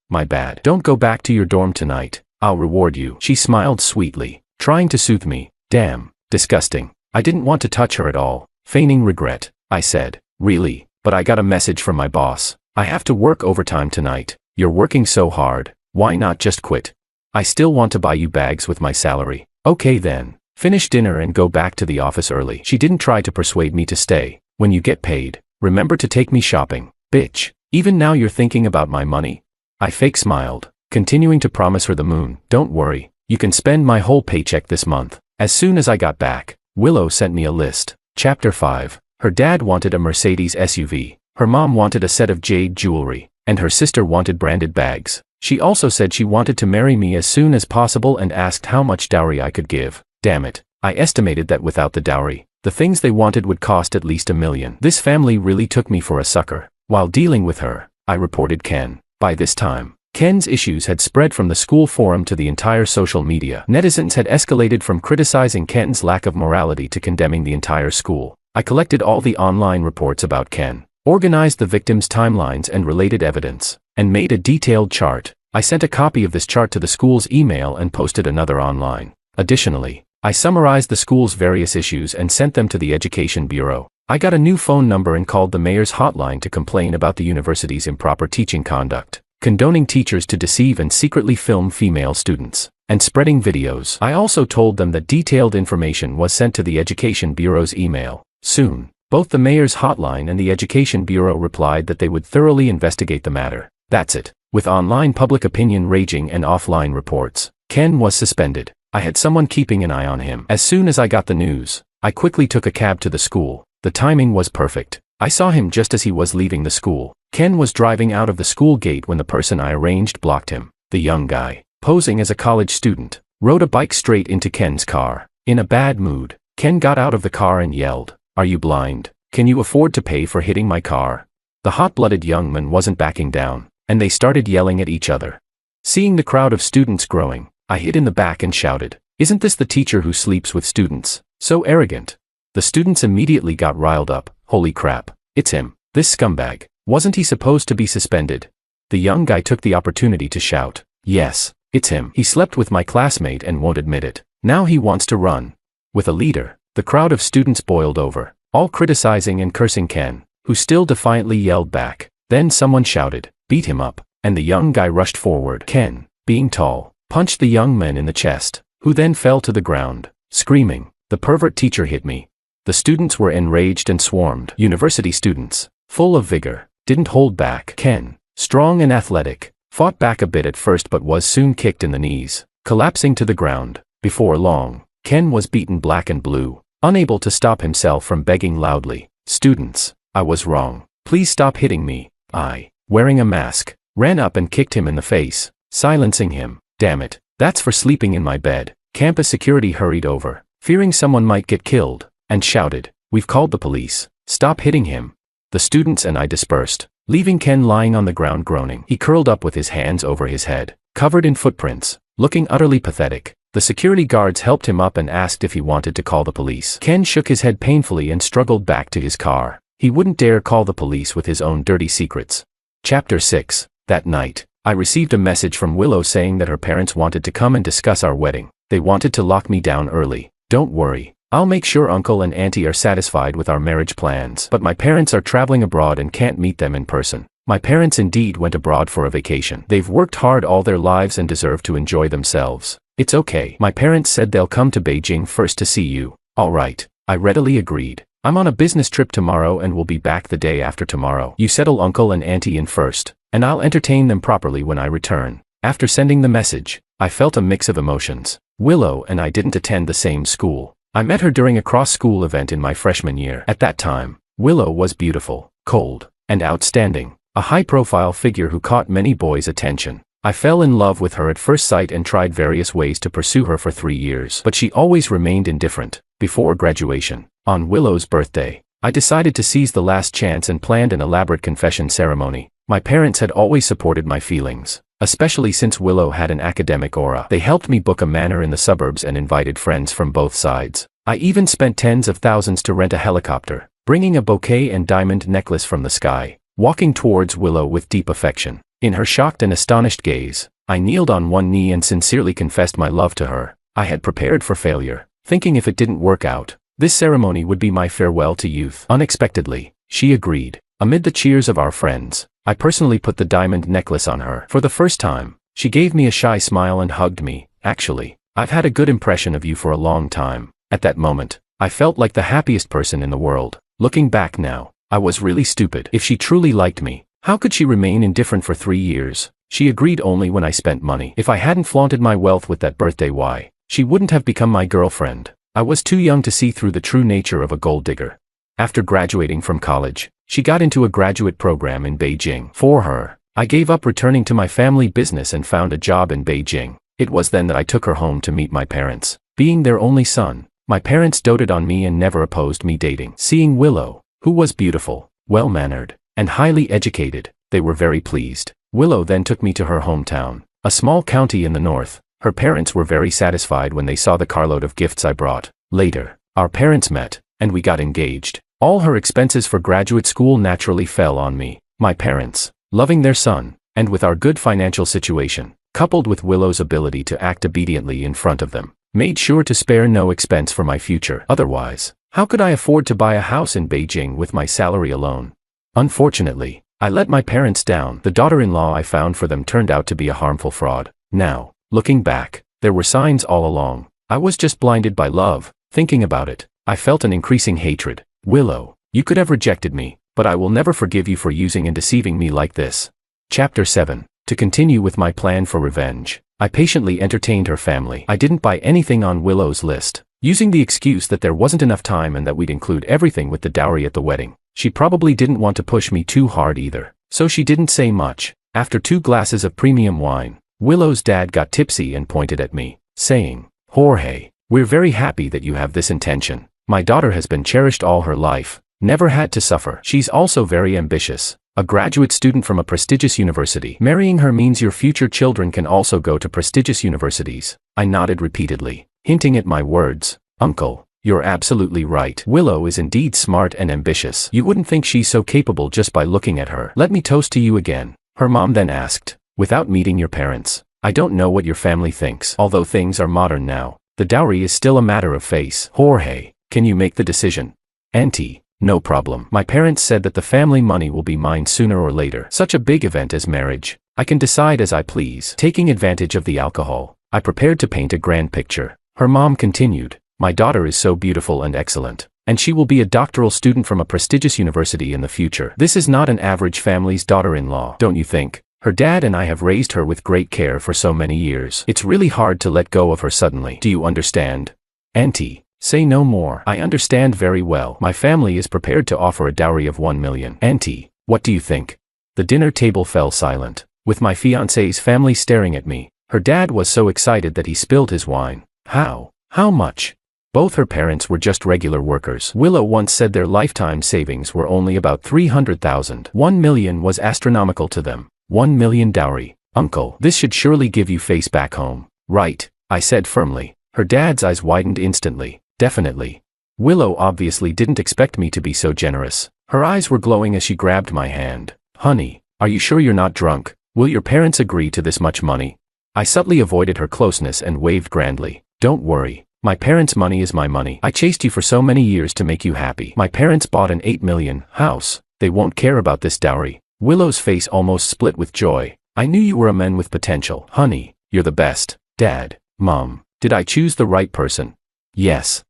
my bad. Don't go back to your dorm tonight. I'll reward you. She smiled sweetly, trying to soothe me. Damn, disgusting. I didn't want to touch her at all. Feigning regret, I said, really, but I got a message from my boss. I have to work overtime tonight. You're working so hard, why not just quit? I still want to buy you bags with my salary. Okay then, finish dinner and go back to the office early. She didn't try to persuade me to stay. When you get paid, remember to take me shopping. Bitch, even now you're thinking about my money? I fake smiled, continuing to promise her the moon. Don't worry, you can spend my whole paycheck this month. As soon as I got back, Willow sent me a list. Chapter 5. Her dad wanted a Mercedes SUV. Her mom wanted a set of jade jewelry, and her sister wanted branded bags. She also said she wanted to marry me as soon as possible and asked how much dowry I could give. Damn it, I estimated that without the dowry, the things they wanted would cost at least $1 million. This family really took me for a sucker. While dealing with her, I reported Ken. By this time, Ken's issues had spread from the school forum to the entire social media. Netizens had escalated from criticizing Ken's lack of morality to condemning the entire school. I collected all the online reports about Ken, organized the victims' timelines and related evidence, and made a detailed chart. I sent a copy of this chart to the school's email and posted another online. Additionally, I summarized the school's various issues and sent them to the Education Bureau. I got a new phone number and called the mayor's hotline to complain about the university's improper teaching conduct, condoning teachers to deceive and secretly film female students, and spreading videos. I also told them that detailed information was sent to the Education Bureau's email. Soon, both the mayor's hotline and the Education Bureau replied that they would thoroughly investigate the matter. That's it. With online public opinion raging and offline reports, Ken was suspended. I had someone keeping an eye on him. As soon as I got the news, I quickly took a cab to the school. The timing was perfect. I saw him just as he was leaving the school. Ken was driving out of the school gate when the person I arranged blocked him. The young guy, posing as a college student, rode a bike straight into Ken's car. In a bad mood, Ken got out of the car and yelled, "Are you blind? Can you afford to pay for hitting my car?" The hot-blooded young man wasn't backing down, and they started yelling at each other. Seeing the crowd of students growing, I hid in the back and shouted, "Isn't this the teacher who sleeps with students? So arrogant." The students immediately got riled up. "Holy crap, it's him, this scumbag. Wasn't he supposed to be suspended?" The young guy took the opportunity to shout, "Yes, it's him. He slept with my classmate and won't admit it. Now he wants to run." With a leader, the crowd of students boiled over, all criticizing and cursing Ken, who still defiantly yelled back. Then someone shouted, "Beat him up," and the young guy rushed forward. Ken, being tall, punched the young man in the chest, who then fell to the ground, screaming, "The pervert teacher hit me." The students were enraged and swarmed. University students, full of vigor, didn't hold back. Ken, strong and athletic, fought back a bit at first but was soon kicked in the knees, collapsing to the ground. Before long, Ken was beaten black and blue, unable to stop himself from begging loudly, "Students, I was wrong. Please stop hitting me." I, wearing a mask, ran up and kicked him in the face, silencing him. "Damn it, that's for sleeping in my bed." Campus security hurried over, fearing someone might get killed, and shouted, "We've called the police. Stop hitting him." The students and I dispersed, leaving Ken lying on the ground groaning. He curled up with his hands over his head, covered in footprints, looking utterly pathetic. The security guards helped him up and asked if he wanted to call the police. Ken shook his head painfully and struggled back to his car. He wouldn't dare call the police with his own dirty secrets. Chapter 6. That night, I received a message from Willow saying that her parents wanted to come and discuss our wedding. They wanted to lock me down early. "Don't worry. I'll make sure Uncle and Auntie are satisfied with our marriage plans. But my parents are traveling abroad and can't meet them in person." My parents indeed went abroad for a vacation. They've worked hard all their lives and deserve to enjoy themselves. "It's okay." My parents said they'll come to Beijing first to see you. "All right," I readily agreed. "I'm on a business trip tomorrow and will be back the day after tomorrow. You settle Uncle and Auntie in first, and I'll entertain them properly when I return." After sending the message, I felt a mix of emotions. Willow and I didn't attend the same school. I met her during a cross-school event in my freshman year. At that time, Willow was beautiful, cold, and outstanding, a high-profile figure who caught many boys' attention. I fell in love with her at first sight and tried various ways to pursue her for 3 years. But she always remained indifferent. Before graduation, on Willow's birthday, I decided to seize the last chance and planned an elaborate confession ceremony. My parents had always supported my feelings, especially since Willow had an academic aura. They helped me book a manor in the suburbs and invited friends from both sides. I even spent tens of thousands to rent a helicopter, bringing a bouquet and diamond necklace from the sky, walking towards Willow with deep affection. In her shocked and astonished gaze, I kneeled on one knee and sincerely confessed my love to her. I had prepared for failure, thinking if it didn't work out, this ceremony would be my farewell to youth. Unexpectedly, she agreed. Amid the cheers of our friends, I personally put the diamond necklace on her. For the first time, she gave me a shy smile and hugged me. "Actually, I've had a good impression of you for a long time." At that moment, I felt like the happiest person in the world. Looking back now, I was really stupid. If she truly liked me, how could she remain indifferent for 3 years? She agreed only when I spent money. If I hadn't flaunted my wealth with that birthday, why? She wouldn't have become my girlfriend. I was too young to see through the true nature of a gold digger. After graduating from college, she got into a graduate program in Beijing. For her, I gave up returning to my family business and found a job in Beijing. It was then that I took her home to meet my parents. Being their only son, my parents doted on me and never opposed me dating. Seeing Willow, who was beautiful, well-mannered, and highly educated, they were very pleased. Willow then took me to her hometown, a small county in the north. Her parents were very satisfied when they saw the carload of gifts I brought. Later, our parents met, and we got engaged. All her expenses for graduate school naturally fell on me. My parents, loving their son, and with our good financial situation, coupled with Willow's ability to act obediently in front of them, made sure to spare no expense for my future. Otherwise, how could I afford to buy a house in Beijing with my salary alone? Unfortunately, I let my parents down. The daughter-in-law I found for them turned out to be a harmful fraud. Now, looking back, there were signs all along. I was just blinded by love. Thinking about it, I felt an increasing hatred. Willow, you could have rejected me, but I will never forgive you for using and deceiving me like this. Chapter 7. To continue with my plan for revenge, I patiently entertained her family. I didn't buy anything on Willow's list, using the excuse that there wasn't enough time and that we'd include everything with the dowry at the wedding. She probably didn't want to push me too hard either, so she didn't say much. After 2 glasses of premium wine, Willow's dad got tipsy and pointed at me, saying, "Jorge, We're very happy that you have this intention. My daughter has been cherished all her life, never had to suffer. She's also very ambitious, a graduate student from a prestigious university. Marrying her means your future children can also go to prestigious universities. I nodded repeatedly, hinting at my words. Uncle, you're absolutely right. Willow is indeed smart and ambitious. You wouldn't think she's so capable just by looking at her. Let me toast to you again. Her mom then asked, without meeting your parents. I don't know what your family thinks. Although things are modern now, the dowry is still a matter of face. Jorge, can you make the decision? Auntie, no problem. My parents said that the family money will be mine sooner or later. Such a big event as marriage, I can decide as I please. Taking advantage of the alcohol, I prepared to paint a grand picture. Her mom continued, my daughter is so beautiful and excellent, and she will be a doctoral student from a prestigious university in the future. This is not an average family's daughter-in-law, don't you think? Her dad and I have raised her with great care for so many years. It's really hard to let go of her suddenly. Do you understand? Auntie, say no more. I understand very well. My family is prepared to offer a dowry of 1 million. Auntie, what do you think? The dinner table fell silent, with my fiancée's family staring at me. Her dad was so excited that he spilled his wine. How much? Both her parents were just regular workers. Willow once said their lifetime savings were only about 300,000. 1 million was astronomical to them. 1 million dowry. Uncle, this should surely give you face back home. Right, I said firmly. Her dad's eyes widened instantly. Definitely. Willow obviously didn't expect me to be so generous. Her eyes were glowing as she grabbed my hand. Honey, are you sure you're not drunk? Will your parents agree to this much money? I subtly avoided her closeness and waved grandly. Don't worry. My parents' money is my money. I chased you for so many years to make you happy. My parents bought an 8 million house. They won't care about this dowry. Willow's face almost split with joy. I knew you were a man with potential. Honey, you're the best. Dad, Mom, did I choose the right person? Yes.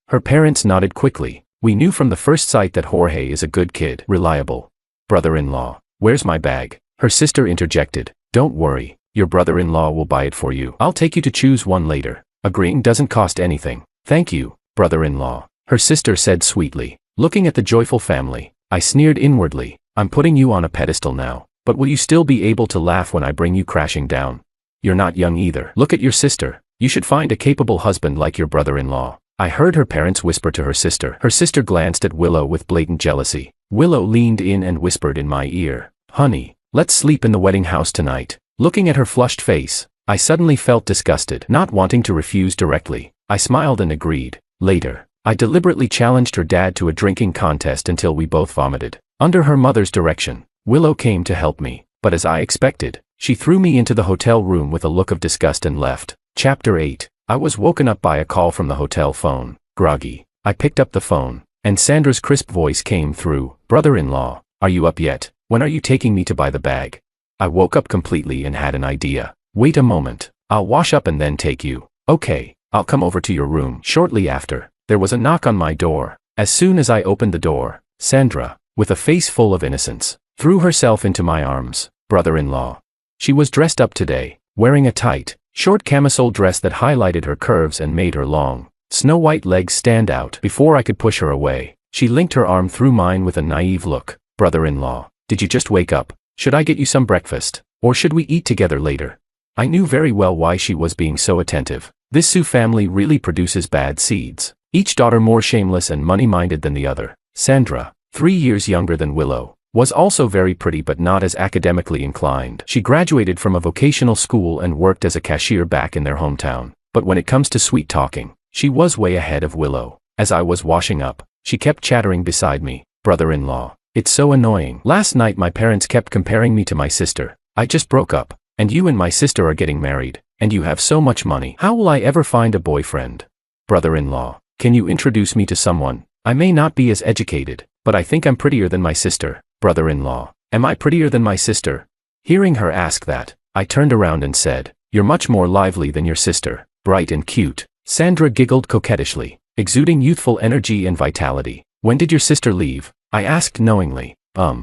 Her parents nodded quickly. We knew from the first sight that Jorge is a good kid. Reliable. Brother-in-law, where's my bag? Her sister interjected. Don't worry, your brother-in-law will buy it for you. I'll take you to choose one later. Agreeing doesn't cost anything. Thank you, brother-in-law, her sister said sweetly. Looking at the joyful family, I sneered inwardly. I'm putting you on a pedestal now, but will you still be able to laugh when I bring you crashing down? You're not young either. Look at your sister. You should find a capable husband like your brother-in-law. I heard her parents whisper to her sister. Her sister glanced at Willow with blatant jealousy. Willow leaned in and whispered in my ear. Honey, let's sleep in the wedding house tonight. Looking at her flushed face, I suddenly felt disgusted. Not wanting to refuse directly, I smiled and agreed. Later, I deliberately challenged her dad to a drinking contest until we both vomited. Under her mother's direction, Willow came to help me, but as I expected, she threw me into the hotel room with a look of disgust and left. Chapter 8. I was woken up by a call from the hotel phone. Groggy, I picked up the phone, and Sandra's crisp voice came through. Brother-in-law, are you up yet? When are you taking me to buy the bag? I woke up completely and had an idea. Wait a moment, I'll wash up and then take you. Okay, I'll come over to your room. Shortly after, there was a knock on my door. As soon as I opened the door, Sandra, with a face full of innocence, threw herself into my arms. Brother-in-law. She was dressed up today, wearing a tight, short camisole dress that highlighted her curves and made her long, snow-white legs stand out. Before I could push her away, she linked her arm through mine with a naive look. Brother-in-law, did you just wake up? Should I get you some breakfast? Or should we eat together later? I knew very well why she was being so attentive. This Sioux family really produces bad seeds. Each daughter more shameless and money-minded than the other. Sandra, 3 years younger than Willow, was also very pretty but not as academically inclined. She graduated from a vocational school and worked as a cashier back in their hometown. But when it comes to sweet talking, she was way ahead of Willow. As I was washing up, she kept chattering beside me. Brother-in-law, it's so annoying. Last night my parents kept comparing me to my sister. I just broke up, and you and my sister are getting married, and you have so much money. How will I ever find a boyfriend? Brother-in-law, can you introduce me to someone? I may not be as educated, but I think I'm prettier than my sister. Brother-in-law, am I prettier than my sister? Hearing her ask that, I turned around and said, you're much more lively than your sister, bright and cute. Sandra giggled coquettishly, exuding youthful energy and vitality. When did your sister leave? I asked knowingly.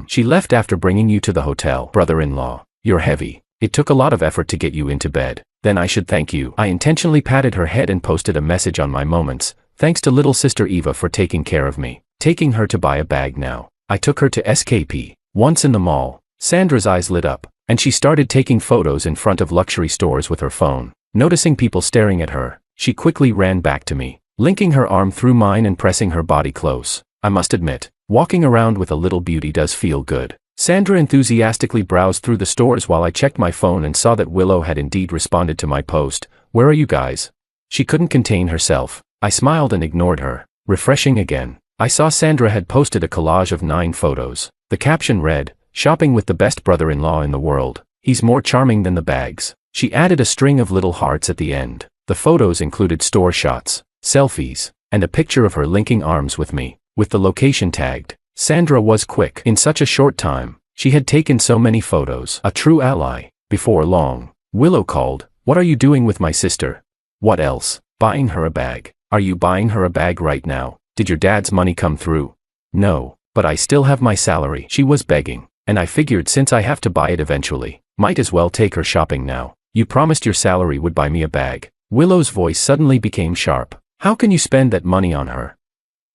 She left after bringing you to the hotel. Brother-in-law, you're heavy. It took a lot of effort to get you into bed. Then I should thank you. I intentionally patted her head and posted a message on my moments. Thanks to little sister Eva for taking care of me. Taking her to buy a bag now. I took her to SKP. Once in the mall, Sandra's eyes lit up, and she started taking photos in front of luxury stores with her phone. Noticing people staring at her, She quickly ran back to me, linking her arm through mine and pressing her body close. I must admit, walking around with a little beauty does feel good. Sandra enthusiastically browsed through the stores while I checked my phone and saw that Willow had indeed responded to my post. "Where are you guys?" She couldn't contain herself. I smiled and ignored her. Refreshing again. I saw Sandra had posted a collage of 9 photos. The caption read, "Shopping with the best brother-in-law in the world. He's more charming than the bags." She added a string of little hearts at the end. The photos included store shots, selfies, and a picture of her linking arms with me, with the location tagged. Sandra was quick. In such a short time, she had taken so many photos. A true ally. Before long, Willow called, "What are you doing with my sister?" "What else? Buying her a bag." "Are you buying her a bag right now? Did your dad's money come through?" "No, but I still have my salary." She was begging, and I figured since I have to buy it eventually, might as well take her shopping now. "You promised your salary would buy me a bag." Willow's voice suddenly became sharp. "How can you spend that money on her?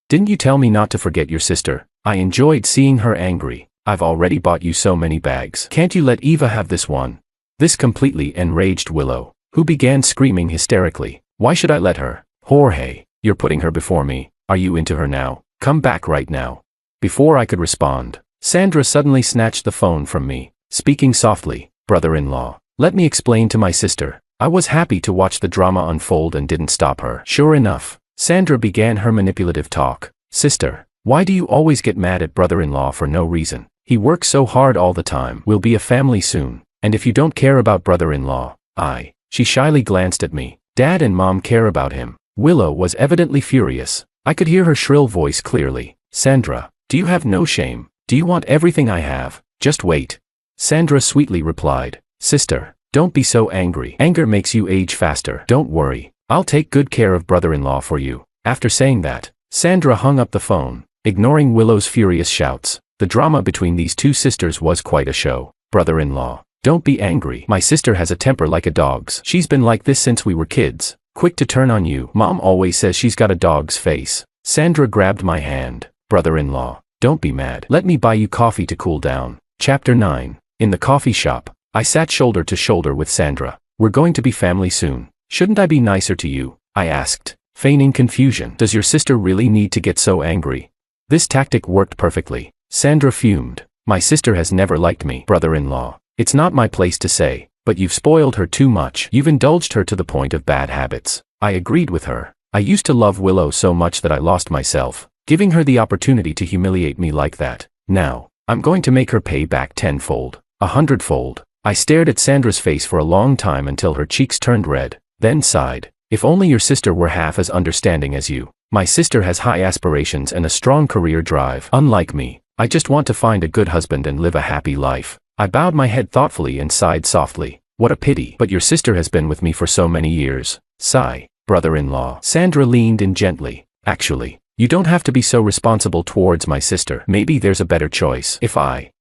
Didn't you tell me not to forget your sister?" I enjoyed seeing her angry. "I've already bought you so many bags. Can't you let Eva have this one?" This completely enraged Willow, who began screaming hysterically. "Why should I let her? Jorge, you're putting her before me. Are you into her now? Come back right now." Before I could respond, Sandra suddenly snatched the phone from me, speaking softly. "Brother-in-law, let me explain to my sister." I was happy to watch the drama unfold and didn't stop her. Sure enough, Sandra began her manipulative talk. "Sister, why do you always get mad at brother-in-law for no reason? He works so hard all the time. We'll be a family soon. And if you don't care about brother-in-law, She shyly glanced at me. "Dad and Mom care about him." Willow was evidently furious. I could hear her shrill voice clearly. "Sandra, do you have no shame? Do you want everything I have? Just wait." Sandra sweetly replied, "Sister, don't be so angry. Anger makes you age faster. Don't worry. I'll take good care of brother-in-law for you." After saying that, Sandra hung up the phone, ignoring Willow's furious shouts. The drama between these two sisters was quite a show. "Brother-in-law, don't be angry. My sister has a temper like a dog's. She's been like this since we were kids. Quick to turn on you. Mom always says she's got a dog's face." Sandra grabbed my hand. "Brother-in-law, don't be mad. Let me buy you coffee to cool down." Chapter 9. In the coffee shop, I sat shoulder to shoulder with Sandra. "We're going to be family soon. Shouldn't I be nicer to you?" I asked, feigning confusion. "Does your sister really need to get so angry?" This tactic worked perfectly. Sandra fumed. "My sister has never liked me, brother-in-law. It's not my place to say, but you've spoiled her too much. You've indulged her to the point of bad habits." I agreed with her. I used to love Willow so much that I lost myself, giving her the opportunity to humiliate me like that. Now, I'm going to make her pay back 10-fold, 100-fold. I stared at Sandra's face for a long time until her cheeks turned red, then sighed. "If only your sister were half as understanding as you. My sister has high aspirations and a strong career drive. Unlike me, I just want to find a good husband and live a happy life." I bowed my head thoughtfully and sighed softly. "What a pity. But your sister has been with me for so many years." Sigh. "Brother-in-law." Sandra leaned in gently. "Actually, you don't have to be so responsible towards my sister. Maybe there's a better choice."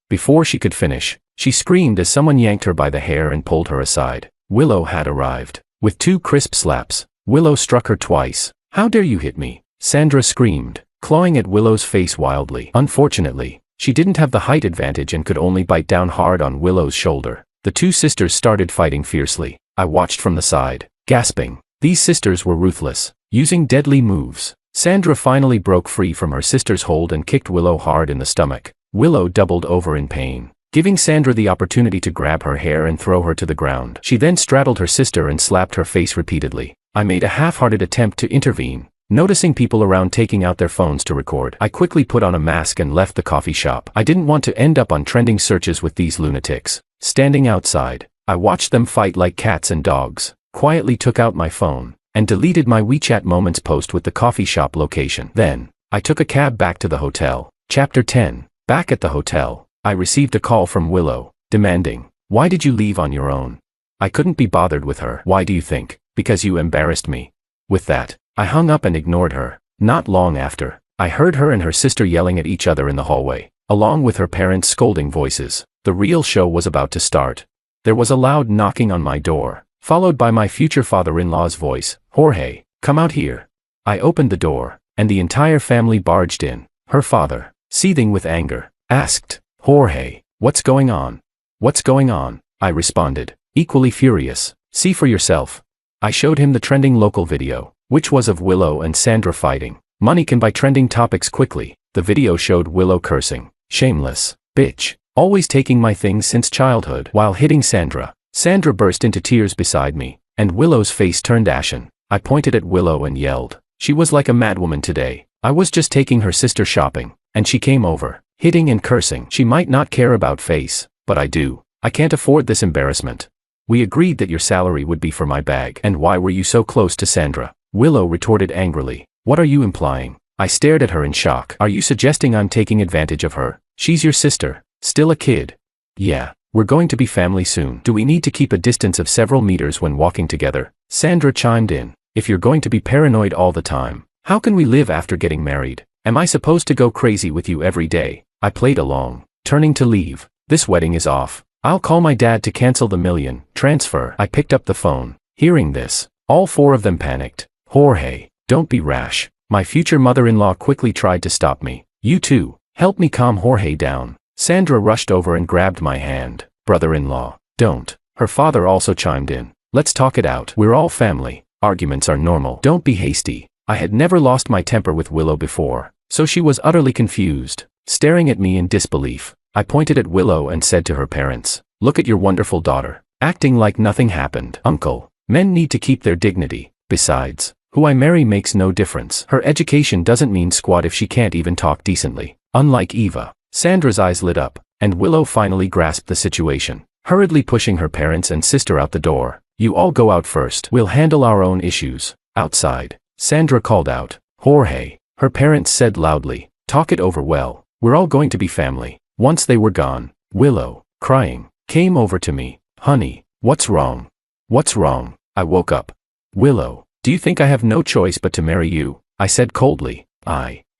Before she could finish, she screamed as someone yanked her by the hair and pulled her aside. Willow had arrived. With 2 crisp slaps, Willow struck her twice. "How dare you hit me?" Sandra screamed, clawing at Willow's face wildly. Unfortunately, she didn't have the height advantage and could only bite down hard on Willow's shoulder. The two sisters started fighting fiercely. I watched from the side, gasping. These sisters were ruthless, using deadly moves. Sandra finally broke free from her sister's hold and kicked Willow hard in the stomach. Willow doubled over in pain, giving Sandra the opportunity to grab her hair and throw her to the ground. She then straddled her sister and slapped her face repeatedly. I made a half-hearted attempt to intervene. Noticing people around taking out their phones to record, I quickly put on a mask and left the coffee shop. I didn't want to end up on trending searches with these lunatics. Standing outside, I watched them fight like cats and dogs, quietly took out my phone, and deleted my WeChat Moments post with the coffee shop location. Then, I took a cab back to the hotel. Chapter 10. Back at the hotel, I received a call from Willow, demanding, "Why did you leave on your own?" I couldn't be bothered with her. "Why do you think?" "Because you embarrassed me." With that, I hung up and ignored her. Not long after, I heard her and her sister yelling at each other in the hallway, along with her parents' scolding voices. The real show was about to start. There was a loud knocking on my door, followed by my future father-in-law's voice. "Jorge, come out here." I opened the door, and the entire family barged in. Her father, seething with anger, asked, "Jorge, what's going on?" "What's going on?" I responded, equally furious. "See for yourself." I showed him the trending local video, which was of Willow and Sandra fighting. Money can buy trending topics quickly. The video showed Willow cursing, "Shameless bitch, always taking my things since childhood," while hitting Sandra. Sandra burst into tears beside me, and Willow's face turned ashen. I pointed at Willow and yelled. She was like a madwoman today. I was just taking her sister shopping, and she came over, hitting and cursing. She might not care about face, but I do. I can't afford this embarrassment. We agreed that your salary would be for my bag. And why were you so close to Sandra? Willow retorted angrily. What are you implying? I stared at her in shock. Are you suggesting I'm taking advantage of her? She's your sister, still a kid. Yeah, we're going to be family soon. Do we need to keep a distance of several meters when walking together? Sandra chimed in. If you're going to be paranoid all the time, how can we live after getting married? Am I supposed to go crazy with you every day? I played along, turning to leave. This wedding is off. I'll call my dad to cancel the $1 million transfer. I picked up the phone. Hearing this, all four of them panicked. Jorge, don't be rash. My future mother-in-law quickly tried to stop me. You too, help me calm Jorge down. Sandra rushed over and grabbed my hand. Brother-in-law, don't. Her father also chimed in. Let's talk it out. We're all family. Arguments are normal. Don't be hasty. I had never lost my temper with Willow before, so she was utterly confused, staring at me in disbelief. I pointed at Willow and said to her parents, look at your wonderful daughter, acting like nothing happened. Uncle, men need to keep their dignity. Besides, who I marry makes no difference. Her education doesn't mean squat if she can't even talk decently. Unlike Eva. Sandra's eyes lit up, and Willow finally grasped the situation, hurriedly pushing her parents and sister out the door. You all go out first. We'll handle our own issues. Outside, Sandra called out. Jorge, her parents said loudly. Talk it over well. We're all going to be family. Once they were gone, Willow, crying, came over to me. Honey, what's wrong? What's wrong? I woke up. Willow, do you think I have no choice but to marry you? I said coldly.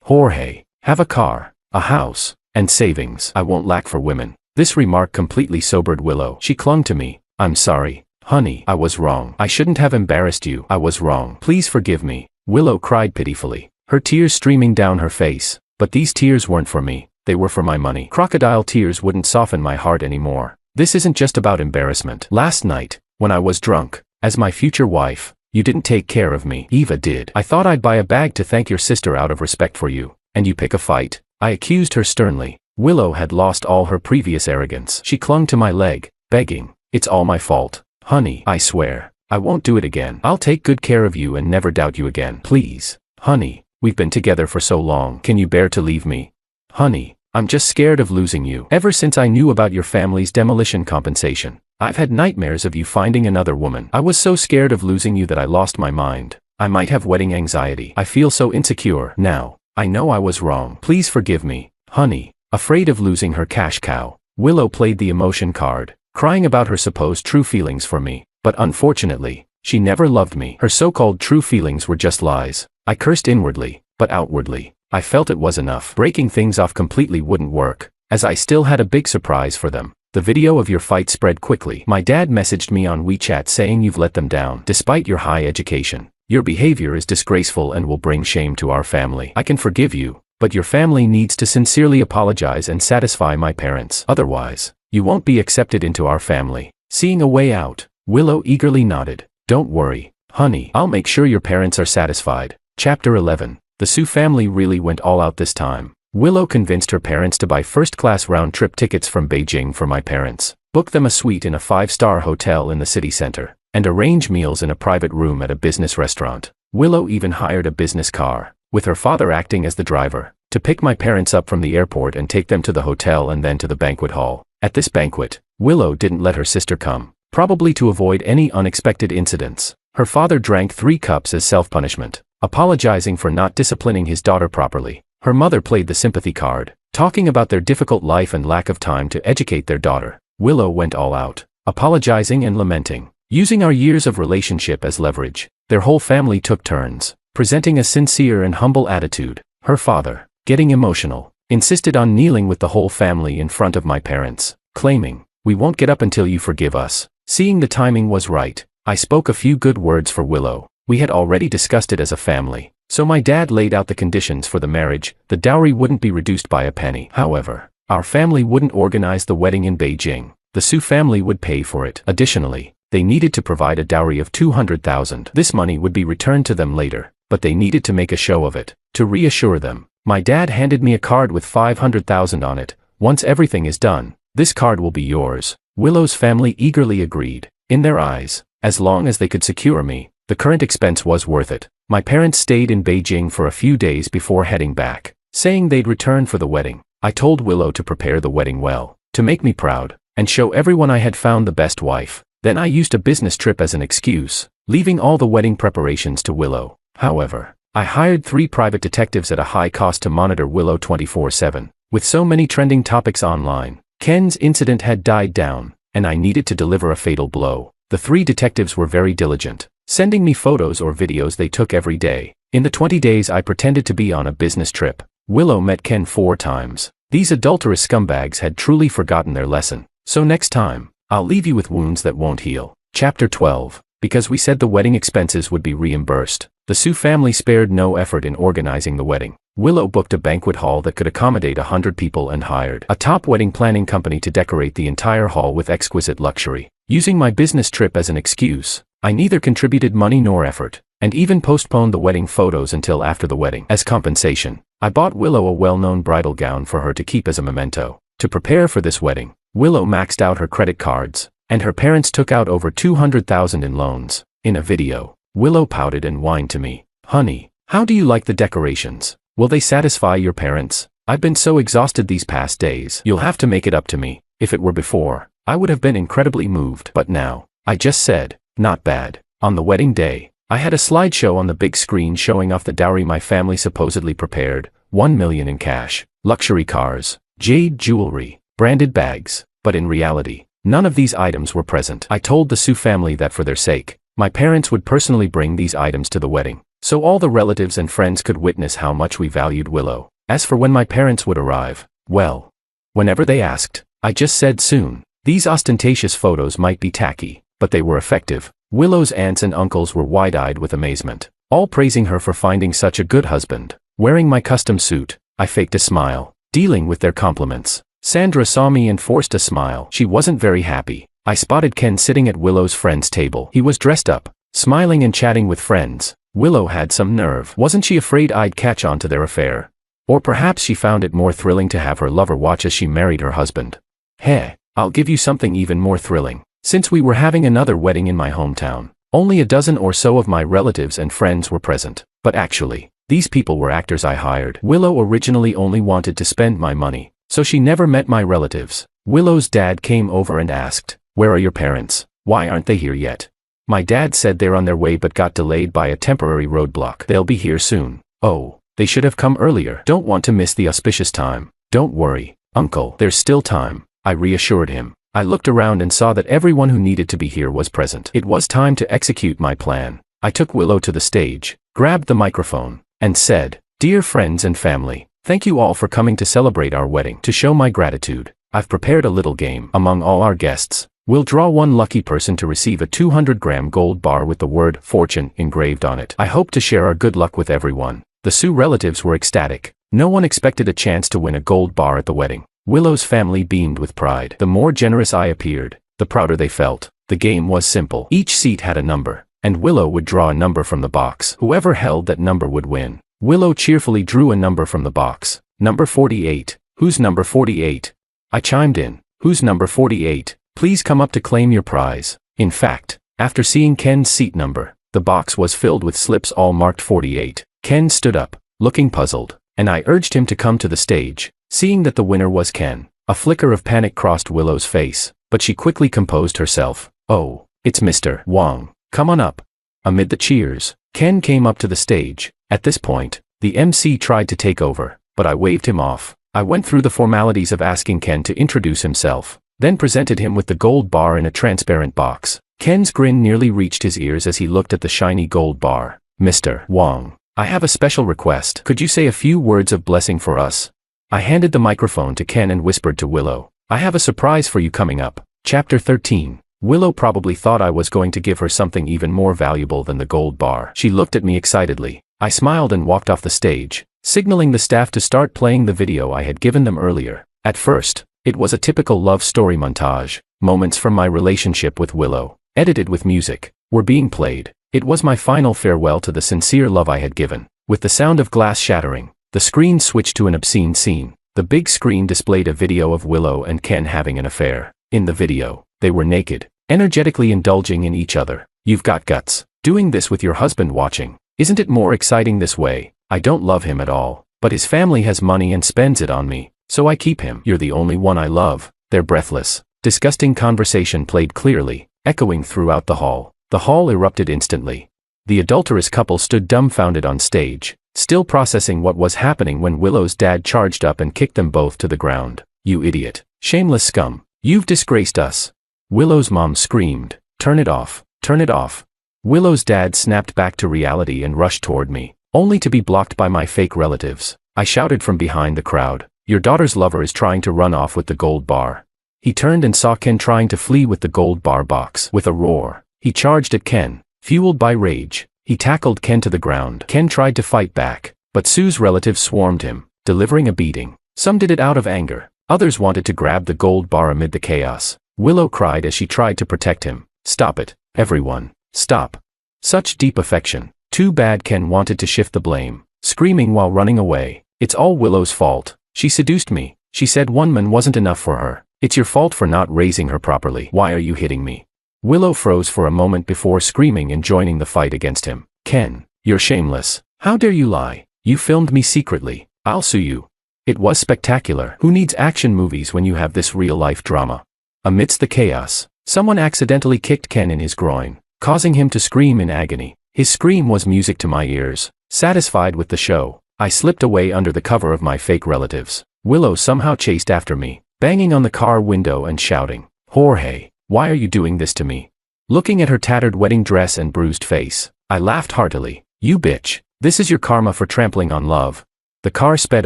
Jorge, have a car, a house, and savings I won't lack for women. This remark completely sobered Willow. She clung to me. I'm sorry, honey. I was wrong. I shouldn't have embarrassed you. I was wrong. Please forgive me. Willow cried pitifully, her tears streaming down her face. But these tears weren't for me. They were for my money. Crocodile tears wouldn't soften my heart anymore. This isn't just about embarrassment. Last night, when I was drunk, as my future wife, you didn't take care of me. Eva did. I thought I'd buy a bag to thank your sister out of respect for you, and you pick a fight. I accused her sternly. Willow had lost all her previous arrogance. She clung to my leg, begging, it's all my fault. Honey, I swear, I won't do it again. I'll take good care of you and never doubt you again. Please, honey, we've been together for so long. Can you bear to leave me? Honey, I'm just scared of losing you. Ever since I knew about your family's demolition compensation, I've had nightmares of you finding another woman. I was so scared of losing you that I lost my mind. I might have wedding anxiety. I feel so insecure. Now, I know I was wrong. Please forgive me, honey. Afraid of losing her cash cow, Willow played the emotion card, crying about her supposed true feelings for me. But unfortunately, she never loved me. Her so-called true feelings were just lies. I cursed inwardly, but outwardly, I felt it was enough. Breaking things off completely wouldn't work, as I still had a big surprise for them. The video of your fight spread quickly. My dad messaged me on WeChat saying you've let them down. Despite your high education, your behavior is disgraceful and will bring shame to our family. I can forgive you, but your family needs to sincerely apologize and satisfy my parents. Otherwise, you won't be accepted into our family. Seeing a way out, Willow eagerly nodded. Don't worry, honey. I'll make sure your parents are satisfied. Chapter 11. The Sue family really went all out this time. Willow convinced her parents to buy first-class round-trip tickets from Beijing for my parents, book them a suite in a 5-star hotel in the city center, and arrange meals in a private room at a business restaurant. Willow even hired a business car, with her father acting as the driver, to pick my parents up from the airport and take them to the hotel and then to the banquet hall. At this banquet, Willow didn't let her sister come, probably to avoid any unexpected incidents. Her father drank 3 cups as self-punishment, apologizing for not disciplining his daughter properly. Her mother played the sympathy card, talking about their difficult life and lack of time to educate their daughter. Willow went all out, apologizing and lamenting, using our years of relationship as leverage. Their whole family took turns, presenting a sincere and humble attitude. Her father, getting emotional, insisted on kneeling with the whole family in front of my parents, claiming, "We won't get up until you forgive us." Seeing the timing was right, I spoke a few good words for Willow. We had already discussed it as a family, so my dad laid out the conditions for the marriage. The dowry wouldn't be reduced by a penny. However, our family wouldn't organize the wedding in Beijing. The Sue family would pay for it. Additionally, They needed to provide a dowry of $200,000. This money would be returned to them later, but they needed to make a show of it. To reassure them, my dad handed me a card with $500,000 on it. Once everything is done, this card will be yours. Willow's family eagerly agreed. In their eyes, as long as they could secure me, the current expense was worth it. My parents stayed in Beijing for a few days before heading back, saying they'd return for the wedding. I told Willow to prepare the wedding well, to make me proud, and show everyone I had found the best wife. Then I used a business trip as an excuse, leaving all the wedding preparations to Willow. However, I hired 3 private detectives at a high cost to monitor Willow 24/7. With so many trending topics online, Ken's incident had died down, and I needed to deliver a fatal blow. The 3 detectives were very diligent, sending me photos or videos they took every day. In the 20 days I pretended to be on a business trip, Willow met Ken 4 times. These adulterous scumbags had truly forgotten their lesson. So next time, I'll leave you with wounds that won't heal. Chapter 12. Because we said the wedding expenses would be reimbursed, the Su family spared no effort in organizing the wedding. Willow booked a banquet hall that could accommodate 100 people and hired a top wedding planning company to decorate the entire hall with exquisite luxury. Using my business trip as an excuse, I neither contributed money nor effort, and even postponed the wedding photos until after the wedding. As compensation, I bought Willow a well-known bridal gown for her to keep as a memento. To prepare for this wedding, Willow maxed out her credit cards, and her parents took out over $200,000 in loans. In a video, Willow pouted and whined to me, "Honey, how do you like the decorations? Will they satisfy your parents? I've been so exhausted these past days. You'll have to make it up to me." If it were before, I would have been incredibly moved, but now, I just said, "Not bad." On the wedding day, I had a slideshow on the big screen showing off the dowry my family supposedly prepared, $1 million in cash, luxury cars, jade jewelry, branded bags, but in reality, none of these items were present. I told the Su family that for their sake, my parents would personally bring these items to the wedding, so all the relatives and friends could witness how much we valued Willow. As for when my parents would arrive, well, whenever they asked, I just said soon. These ostentatious photos might be tacky, but they were effective. Willow's aunts and uncles were wide-eyed with amazement, all praising her for finding such a good husband. Wearing my custom suit, I faked a smile, dealing with their compliments. Sandra saw me and forced a smile. She wasn't very happy. I spotted Ken sitting at Willow's friend's table. He was dressed up, smiling and chatting with friends. Willow had some nerve. Wasn't she afraid I'd catch on to their affair? Or perhaps she found it more thrilling to have her lover watch as she married her husband. Hey, I'll give you something even more thrilling. Since we were having another wedding in my hometown, only a dozen or so of my relatives and friends were present. But actually, these people were actors I hired. Willow originally only wanted to spend my money, so she never met my relatives. Willow's dad came over and asked, "Where are your parents? Why aren't they here yet?" My dad said they're on their way but got delayed by a temporary roadblock. They'll be here soon. Oh, they should have come earlier. Don't want to miss the auspicious time. Don't worry, Uncle, there's still time, I reassured him. I looked around and saw that everyone who needed to be here was present. It was time to execute my plan. I took Willow to the stage, grabbed the microphone, and said, "Dear friends and family, thank you all for coming to celebrate our wedding. To show my gratitude, I've prepared a little game. Among all our guests, we'll draw one lucky person to receive a 200-gram gold bar with the word fortune engraved on it. I hope to share our good luck with everyone." The Su relatives were ecstatic. No one expected a chance to win a gold bar at the wedding. Willow's family beamed with pride. The more generous I appeared, the prouder they felt. The game was simple. Each seat had a number, and Willow would draw a number from the box. Whoever held that number would win. Willow cheerfully drew a number from the box. Number 48. Who's number 48? I chimed in. Who's number 48? Please come up to claim your prize. In fact, after seeing Ken's seat number, the box was filled with slips all marked 48. Ken stood up, looking puzzled, and I urged him to come to the stage. Seeing that the winner was Ken, a flicker of panic crossed Willow's face, but she quickly composed herself. "Oh, it's Mr. Wang. Come on up." Amid the cheers, Ken came up to the stage. At this point, the MC tried to take over, but I waved him off. I went through the formalities of asking Ken to introduce himself, then presented him with the gold bar in a transparent box. Ken's grin nearly reached his ears as he looked at the shiny gold bar. "Mr. Wang, I have a special request. Could you say a few words of blessing for us?" I handed the microphone to Ken and whispered to Willow, "I have a surprise for you coming up." Chapter 13. Willow probably thought I was going to give her something even more valuable than the gold bar. She looked at me excitedly. I smiled and walked off the stage, signaling the staff to start playing the video I had given them earlier. At first, it was a typical love story montage, moments from my relationship with Willow. edited with music, were being played. It was my final farewell to the sincere love I had given. With the sound of glass shattering, the screen switched to an obscene scene. The big screen displayed a video of Willow and Ken having an affair. In the video, they were naked, energetically indulging in each other. You've got guts. Doing this with your husband watching. Isn't it more exciting this way? I don't love him at all, but his family has money and spends it on me, so I keep him. You're the only one I love. Their breathless, disgusting conversation played clearly, echoing throughout the hall. The hall erupted instantly. The adulterous couple stood dumbfounded on stage, still processing what was happening when Willow's dad charged up and kicked them both to the ground. You idiot. Shameless scum. You've disgraced us. Willow's mom screamed. Turn it off. Turn it off. Willow's dad snapped back to reality and rushed toward me, only to be blocked by my fake relatives. I shouted from behind the crowd. Your daughter's lover is trying to run off with the gold bar. He turned and saw Ken trying to flee with the gold bar box. With a roar, he charged at Ken. Fueled by rage, he tackled Ken to the ground. Ken tried to fight back, but Sue's relatives swarmed him, delivering a beating. Some did it out of anger. Others wanted to grab the gold bar amid the chaos. Willow cried as she tried to protect him. Stop it, everyone. Stop. Such deep affection. Too bad Ken wanted to shift the blame, screaming while running away. It's all Willow's fault. She seduced me. She said one man wasn't enough for her. It's your fault for not raising her properly. Why are you hitting me? Willow froze for a moment before screaming and joining the fight against him. Ken, you're shameless. How dare you lie? You filmed me secretly. I'll sue you. It was spectacular. Who needs action movies when you have this real-life drama? Amidst the chaos, someone accidentally kicked Ken in his groin, causing him to scream in agony. His scream was music to my ears. Satisfied with the show, I slipped away under the cover of my fake relatives. Willow somehow chased after me, banging on the car window and shouting, Jorge, why are you doing this to me? Looking at her tattered wedding dress and bruised face, I laughed heartily. You bitch, this is your karma for trampling on love. The car sped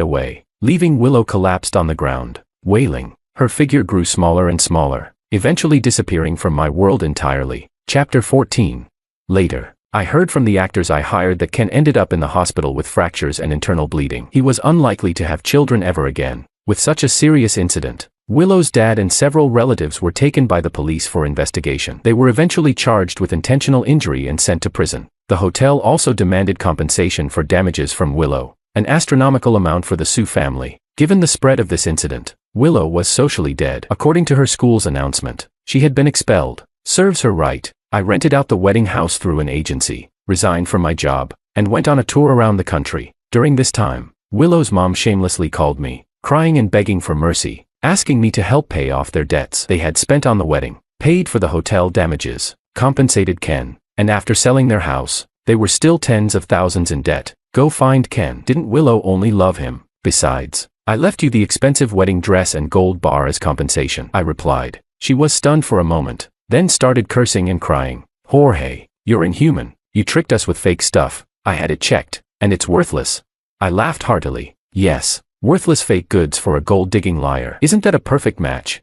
away, leaving Willow collapsed on the ground, wailing. Her figure grew smaller and smaller, eventually disappearing from my world entirely. Chapter 14. Later, I heard from the actors I hired that Ken ended up in the hospital with fractures and internal bleeding. He was unlikely to have children ever again. With such a serious incident, Willow's dad and several relatives were taken by the police for investigation. They were eventually charged with intentional injury and sent to prison. The hotel also demanded compensation for damages from Willow, an astronomical amount for the Sue family. Given the spread of this incident, Willow was socially dead. According to her school's announcement, she had been expelled. Serves her right. I rented out the wedding house through an agency, resigned from my job, and went on a tour around the country. During this time, Willow's mom shamelessly called me, crying and begging for mercy, asking me to help pay off their debts they had spent on the wedding, paid for the hotel damages, compensated Ken, and after selling their house, they were still tens of thousands in debt. Go find Ken. Didn't Willow only love him? Besides, I left you the expensive wedding dress and gold bar as compensation, I replied. She was stunned for a moment, then started cursing and crying. Jorge, you're inhuman. You tricked us with fake stuff. I had it checked, and it's worthless. I laughed heartily. Yes, worthless fake goods for a gold-digging liar. Isn't that a perfect match?